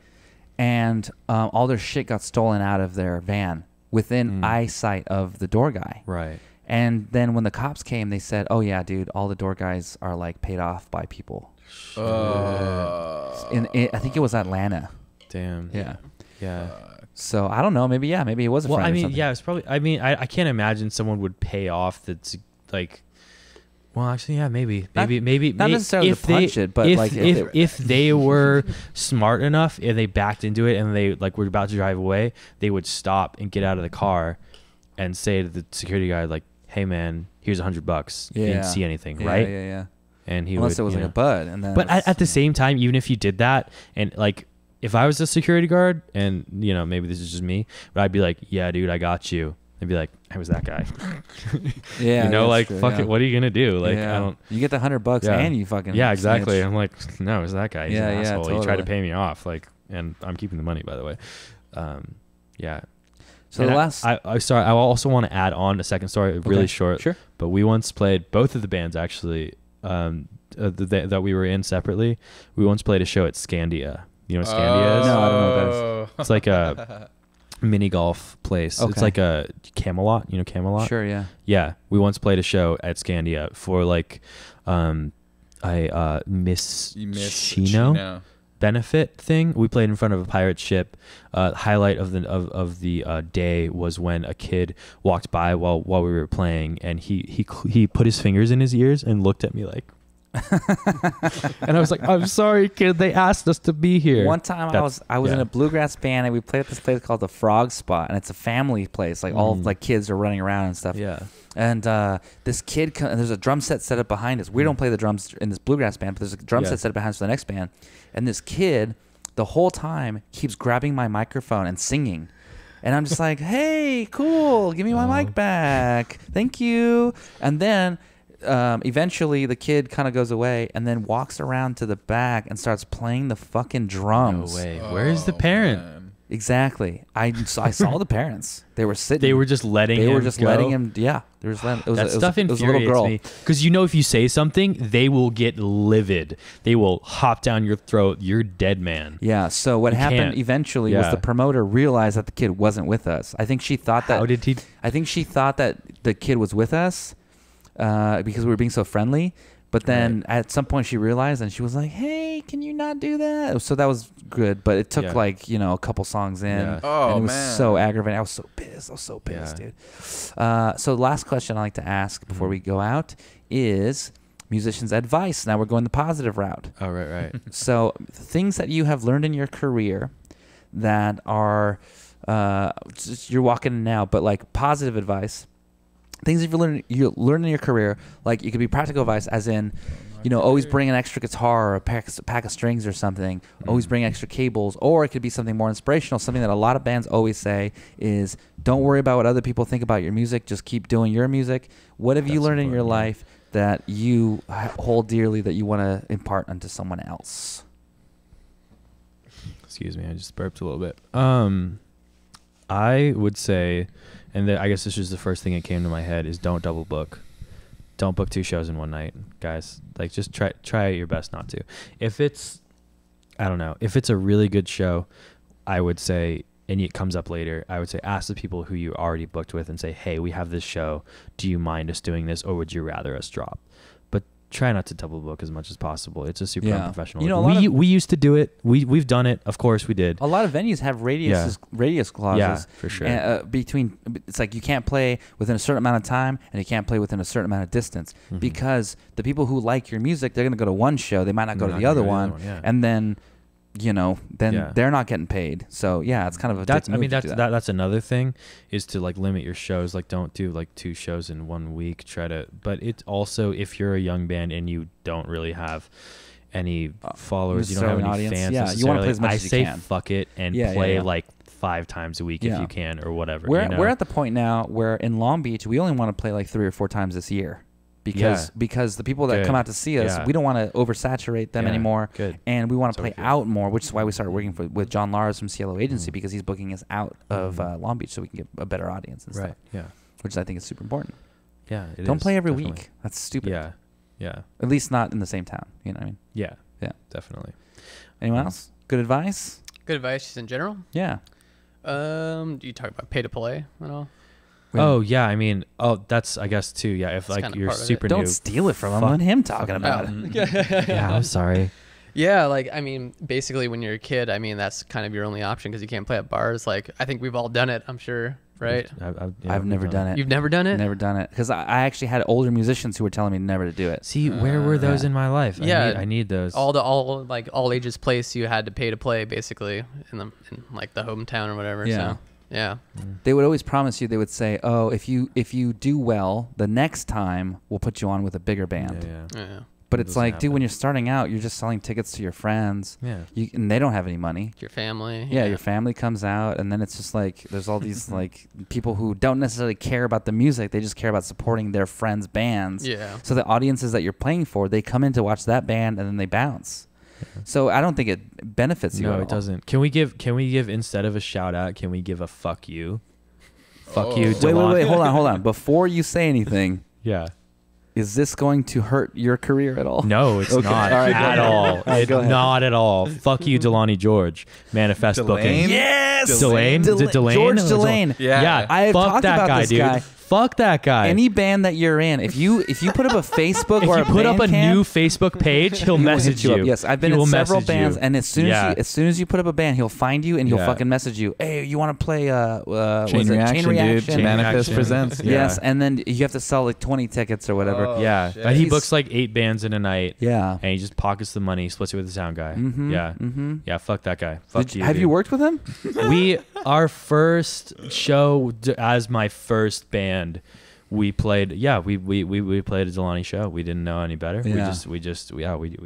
and all their shit got stolen out of their van within eyesight of the door guy. Right. And then when the cops came, they said, "Oh yeah, dude, all the door guys are like paid off by people." I think it was Atlanta. Damn. Yeah. Yeah. So I don't know. Maybe it was a Well, friend. I or mean, something. yeah, it's probably. I mean, I can't imagine someone would pay off that's like. Well, actually, yeah, maybe Not necessarily if to punch it, but if, like if they were smart enough and they backed into it and they like were about to drive away, they would stop and get out of the car and say to the security guy like, "Hey, man, here's $100. You didn't see anything, yeah, right?" Yeah. And he Unless would, it was you like know. a bud, and then. But at the same time, even if you did that, and like, if I was a security guard, and you know, maybe this is just me, but I'd be like, "Yeah, dude, I got you." I'd be like, "I was that guy." yeah, you know, that's like, true, fuck yeah. it. What are you gonna do? Like, Yeah. I don't. You get the $100 Yeah. and you fucking. Yeah, exactly. snitch. I'm like, no, it was that guy. He's Yeah, an yeah, asshole. He tried to totally. pay me off. Like, and I'm keeping the money, by the way. Yeah. So And the last. I sorry. I also want to add on a second story, really Okay, short. Sure. But we once played both of the bands actually that we were in separately. We once played a show at Scandia. You know what Scandia is? No, I don't know what that is. It's like a mini golf place. Okay. It's like a Camelot. You know Camelot? Sure. Yeah. Yeah, we once played a show at Scandia for like Miss Chino benefit thing. We played in front of a pirate ship. Highlight of the day was when a kid walked by while we were playing, and he put his fingers in his ears and looked at me like. And I was like, "I'm sorry, kid. They asked us to be here." One time I was in a bluegrass band, and we played at this place called the Frog Spot, and it's a family place. Like all like kids are running around and stuff. Yeah. And this kid, and there's a drum set set up behind us. We don't play the drums in this bluegrass band, but there's a drum set set up behind us for the next band. And this kid, the whole time, keeps grabbing my microphone and singing. And I'm just like, "Hey, cool, give me my mic back. Thank you." And then eventually the kid kind of goes away and then walks around to the back and starts playing the fucking drums. No way. Where's the parent? Exactly. I saw the parents. They were sitting. They were just letting him. They were just go? letting him. Yeah. They were just letting. It was, That it was, stuff it was a little infuriates girl. me because you know if you say something, they will get livid. They will hop down your throat. You're dead, man. Yeah. So what happened can't. eventually was Yeah. the promoter realized that the kid wasn't with us. I think she thought that. How did he? I think she thought that the kid was with us because we were being so friendly. But then at some point she realized, and she was like, "Hey, can you not do that?" So that was good, but it took Yeah. like a couple songs in, Yeah. and it was so aggravating. I was so pissed, dude. So the last question I like to ask before we go out is musicians' advice. Now we're going the positive route. Oh right. So things that you have learned in your career that are just, you're walking in now, but like positive advice. Things that you learn in your career, like it could be practical advice, as in, always bring an extra guitar or a pack of strings or something. Always bring extra cables, or it could be something more inspirational. Something that a lot of bands always say is, don't worry about what other people think about your music. Just keep doing your music. What have you learned in your life that you hold dearly that you want to impart onto someone else? Excuse me, I just burped a little bit. I would say, and I guess this is the first thing that came to my head, is don't double book. Don't book 2 shows in one night, guys. Like, just try your best not to. If it's a really good show, I would say, and it comes up later, I would say ask the people who you already booked with and say, "Hey, we have this show. Do you mind us doing this, or would you rather us drop?" But try not to double book as much as possible. It's a super unprofessional. We used to do it. We've done it. Of course we did. A lot of venues have radius clauses. Yeah, for sure. It's like you can't play within a certain amount of time and you can't play within a certain amount of distance because the people who like your music, they're going to go to one show. They might not go to the other one. And then, they're not getting paid. So yeah, it's kind of a that's dick move to do that. that's another thing is to like limit your shows. Like don't do like 2 shows in 1 week. But it's also, if you're a young band and you don't really have any followers, you don't have any audience. fans. Yeah, you want to play as much I as you say can. fuck it and Yeah, play yeah. like 5 times a week Yeah. if you can, or whatever. We're you know? we're at the point now where in Long Beach we only want to play like 3 or 4 times this year. Because the people that Good. come out to see us, Yeah. we don't want to oversaturate them Yeah. anymore. Good. And we want to Totally play good. out more, which is why we started working with John Lars from Cielo Agency, Mm. because he's booking us out of Long Beach so we can get a better audience and Right. stuff, Yeah. which I think is super important. Yeah. it Don't is, play every definitely. week. That's stupid. Yeah. Yeah. At least not in the same town. You know what I mean? Yeah. Yeah. Definitely. Anyone else? Good advice? Good advice just in general. Yeah. Do you talk about pay to play at all? Oh yeah, I mean, that's I guess too. Yeah, if That's like kinda you're part of it. super Don't new. steal it from him. fuck- Let him talking fucking about it. Yeah, I'm sorry. Yeah, like I mean, basically when you're a kid, I mean that's kind of your only option because you can't play at bars. Like I think we've all done it. I'm sure, right? I've never done it. You've never done it? Never done it. Because I actually had older musicians who were telling me never to do it. See, where were those Yeah. in my life? Yeah. I need those. All ages place you had to pay to play basically in like the hometown or whatever. Yeah. So yeah. They would always promise you. They would say, "Oh, if you do well, the next time we'll put you on with a bigger band." Yeah. But It it's doesn't like, dude, when happen. you're starting out, you're just selling tickets to your friends. Yeah. And they don't have any money. Your family. Yeah, your family comes out, and then it's just like there's all these like people who don't necessarily care about the music; they just care about supporting their friends' bands. Yeah. So the audiences that you're playing for, they come in to watch that band, and then they bounce. So I don't think it benefits you. No, at it all. doesn't. Can we give instead of a shout out? Can we give a fuck you? Fuck you, Wait, Delon. hold on. Before you say anything, Yeah. is this going to hurt your career at all? No, it's Okay. not All right, go at ahead. all. All right, go ahead. Not at all. Fuck you, Delani George. Manifest Delane? booking. Yes, Delane? Is it Delane? George Or Delane. Yeah. I have fuck talked that about guy, this dude. guy. Fuck that guy. Any band that you're in, if you put up a Facebook if or you a put up a Bandcamp, new Facebook page, he'll he will message hit you. you. Up. Yes, I've been He in will several message bands, you. and as soon as you put up a band, he'll find you and he'll Yeah. fucking message you. Hey, you want to play Chain was it? reaction, Chain dude. Reaction? Manifest Reaction. presents. Yeah. Yes, and then you have to sell like 20 tickets or whatever. Oh, Yeah, shit. but he He's- books like 8 bands in a night. Yeah. And he just pockets the money, splits it with the sound guy. Mhm, Yeah. mhm. Yeah, fuck that guy. Fuck Did you. have dude. you worked with him? Our first show as my first band, we played we played a Delani show. We didn't know any better. Yeah. We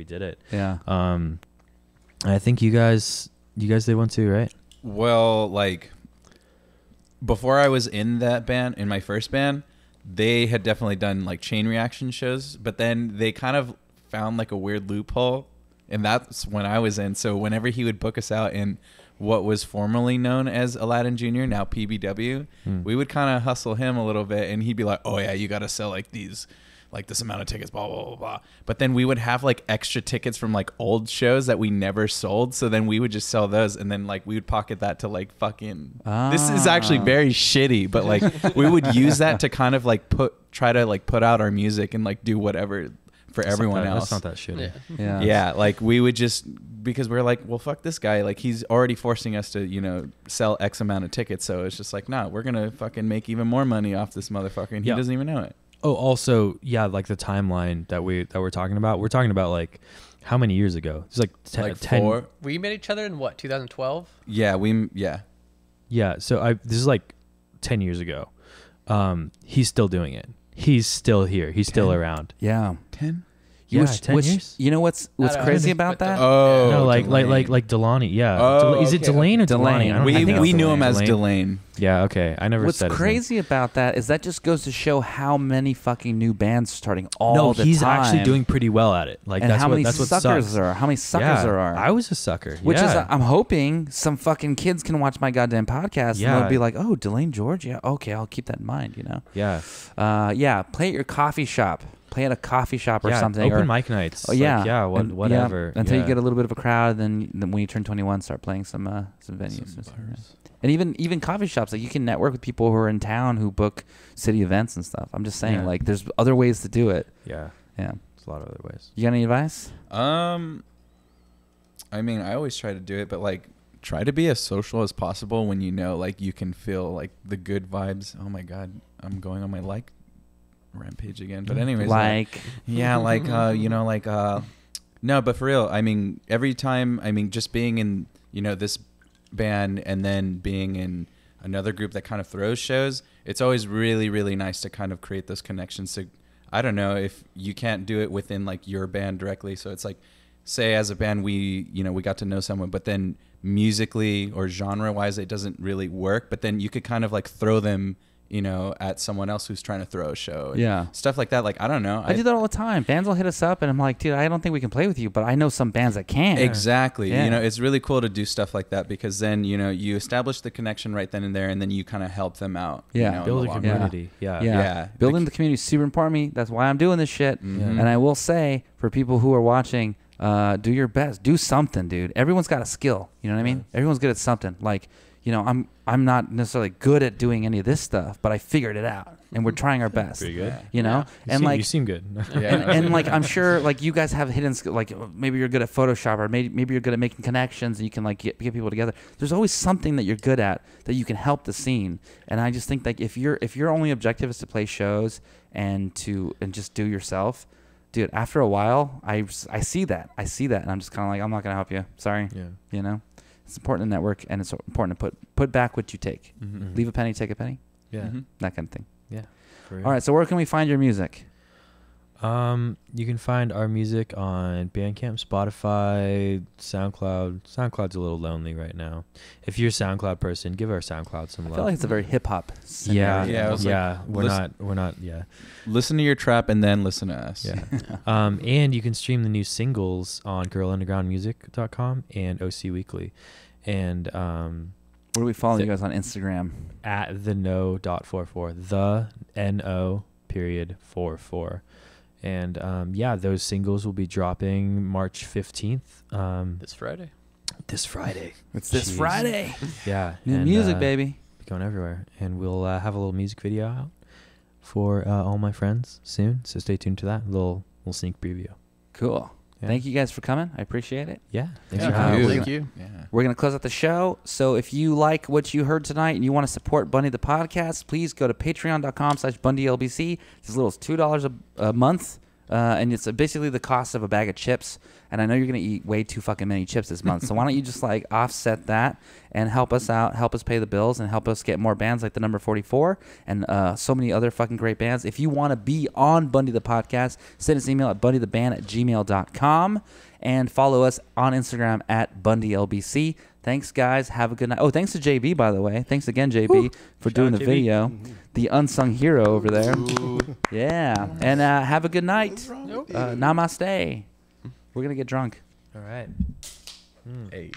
did it. Yeah. I think you guys did one too, right? Well, like before I was in that band, in my first band, they had definitely done like Chain Reaction shows, but then they kind of found like a weird loophole, and that's when I was in. So whenever he would book us out in what was formerly known as Aladdin Jr., now PBW, we would kind of hustle him a little bit, and he'd be like, "Oh yeah, you got to sell like these, like this amount of tickets, blah blah blah blah." But then we would have like extra tickets from like old shows that we never sold, so then we would just sell those, and then like we would pocket that to like fucking. This is actually very shitty, but like we would use that to kind of like try to put out our music and like do whatever for everyone else. That's not that shitty. Yeah. Yeah. Yeah, like we would just, because we're like, well, fuck this guy. Like he's already forcing us to, sell X amount of tickets. So it's just like, nah, we're gonna fucking make even more money off this motherfucker, and he Yeah. doesn't even know it. Oh, also, yeah, like the timeline that we're talking about. We're talking about like how many years ago? It's like 10. 4. We met each other in what, 2012? Yeah, yeah. Yeah, so this is like 10 years ago. He's still doing it. He's still here. He's still around. Yeah. 10. Yeah, Which- 10 which- years. You know what's I don't crazy know. about that? Oh, No, like Delane. Delani. Yeah. Oh, Is it okay. Delane or Delane. Delani? I don't We know. I think we it's knew him as Delane. Delane. Yeah. Okay. I never What's said his name. crazy about that is that just goes to show how many fucking new bands are starting all No, the he's time. actually doing pretty well at it. Like and that's how many that's what suckers sucks. there are. How many suckers Yeah, there are. I was a sucker. Which is, yeah. I'm hoping some fucking kids can watch my goddamn podcast and Yeah. they'll be like, oh, Delane George? Yeah, okay, I'll keep that in mind, yeah. Yeah, play at your coffee shop. Play at a coffee shop or Yeah, something. Open or, mic nights. Oh, yeah. Like, yeah. And- Whatever. until yeah. you get a little bit of a crowd, then when you turn 21, start playing some venues. And even coffee shops, like you can network with people who are in town who book city events and stuff. I'm just saying, Yeah. like, there's other ways to do it. Yeah. Yeah. There's a lot of other ways. You got any advice? I mean, I always try to do it, but like try to be as social as possible when like you can feel like the good vibes. Oh my god, I'm going on my rampage again. But anyways, no, but for real, I mean, every time, just being in this band and then being in another group that kind of throws shows, it's always really, really nice to kind of create those connections. So I don't know if you can't do it within like your band directly, so it's like, say as a band we got to know someone, but then musically or genre wise it doesn't really work, but then you could kind of like throw them, you know, at someone else who's trying to throw a show. And stuff like that. Like, I don't know. I do that all the time. Bands will hit us up and I'm like, dude, I don't think we can play with you, but I know some bands that can. Exactly. Yeah. You know, it's really cool to do stuff like that because then, you know, you establish the connection right then and there, and then you kind of help them out. Yeah. You know, Build in a the long run. community. Yeah. Yeah. Building the community is super important to me. That's why I'm doing this shit. Mhm. And I will say, for people who are watching, do your best. Do something, dude. Everyone's got a skill. You know what I mean? Everyone's good at something. Like, you know, I'm not necessarily good at doing any of this stuff, but I figured it out, and we're trying our best. Pretty good. You know, You seem good. and like I'm sure like you guys have hidden skill. Like maybe you're good at Photoshop, or maybe you're good at making connections, and you can like get people together. There's always something that you're good at that you can help the scene. And I just think like if your only objective is to play shows and just do yourself, dude, after a while, I see that, and I'm just kind of like, I'm not gonna help you. Sorry. Yeah. You know, it's important to network, and it's important to put back what you take. Mhm. Leave a penny, take a penny. Yeah. Mhm. That kind of thing. Yeah. For real. All right. So where can we find your music? You can find our music on Bandcamp, Spotify, SoundCloud. SoundCloud's a little lonely right now. If you're a SoundCloud person, give our SoundCloud some I love. feel like it's a very hip hop. Yeah, Yeah, I was like, we're not. Yeah, Listen to your trap and then listen to us. yeah. And you can stream the new singles on girlundergroundmusic.com and OC Weekly, and Where do we follow you guys on Instagram? at the No.44, the No.44. And yeah, those singles will be dropping March 15th. This Friday. This Friday. It's this Jeez. Friday. Yeah. New and, music, baby. Going everywhere. And we'll have a little music video out for all my friends soon. So stay tuned to that. Little sneak preview. Cool. Yeah. Thank you guys for coming. I appreciate it. Yeah. Thanks Yeah, for having dude. me. Thank you. Yeah. We're going to close out the show. So if you like what you heard tonight and you want to support Bundy the podcast, please go to patreon.com/BundyLBC. It's as little as $2 a month. And it's basically the cost of a bag of chips. And I know you're going to eat way too fucking many chips this month. So why don't you just like offset that and help us out, help us pay the bills, and help us get more bands like the No.44 and so many other fucking great bands. If you want to be on Bundy the podcast, send us an email at bundytheband@gmail.com and follow us on Instagram at BundyLBC. Thanks, guys. Have a good night. Oh, thanks to JB, by the way. Thanks again, JB, for doing the out, JB. video. The unsung hero over there. Yeah. And have a good night. Namaste. We're going to get drunk. All right. Hey.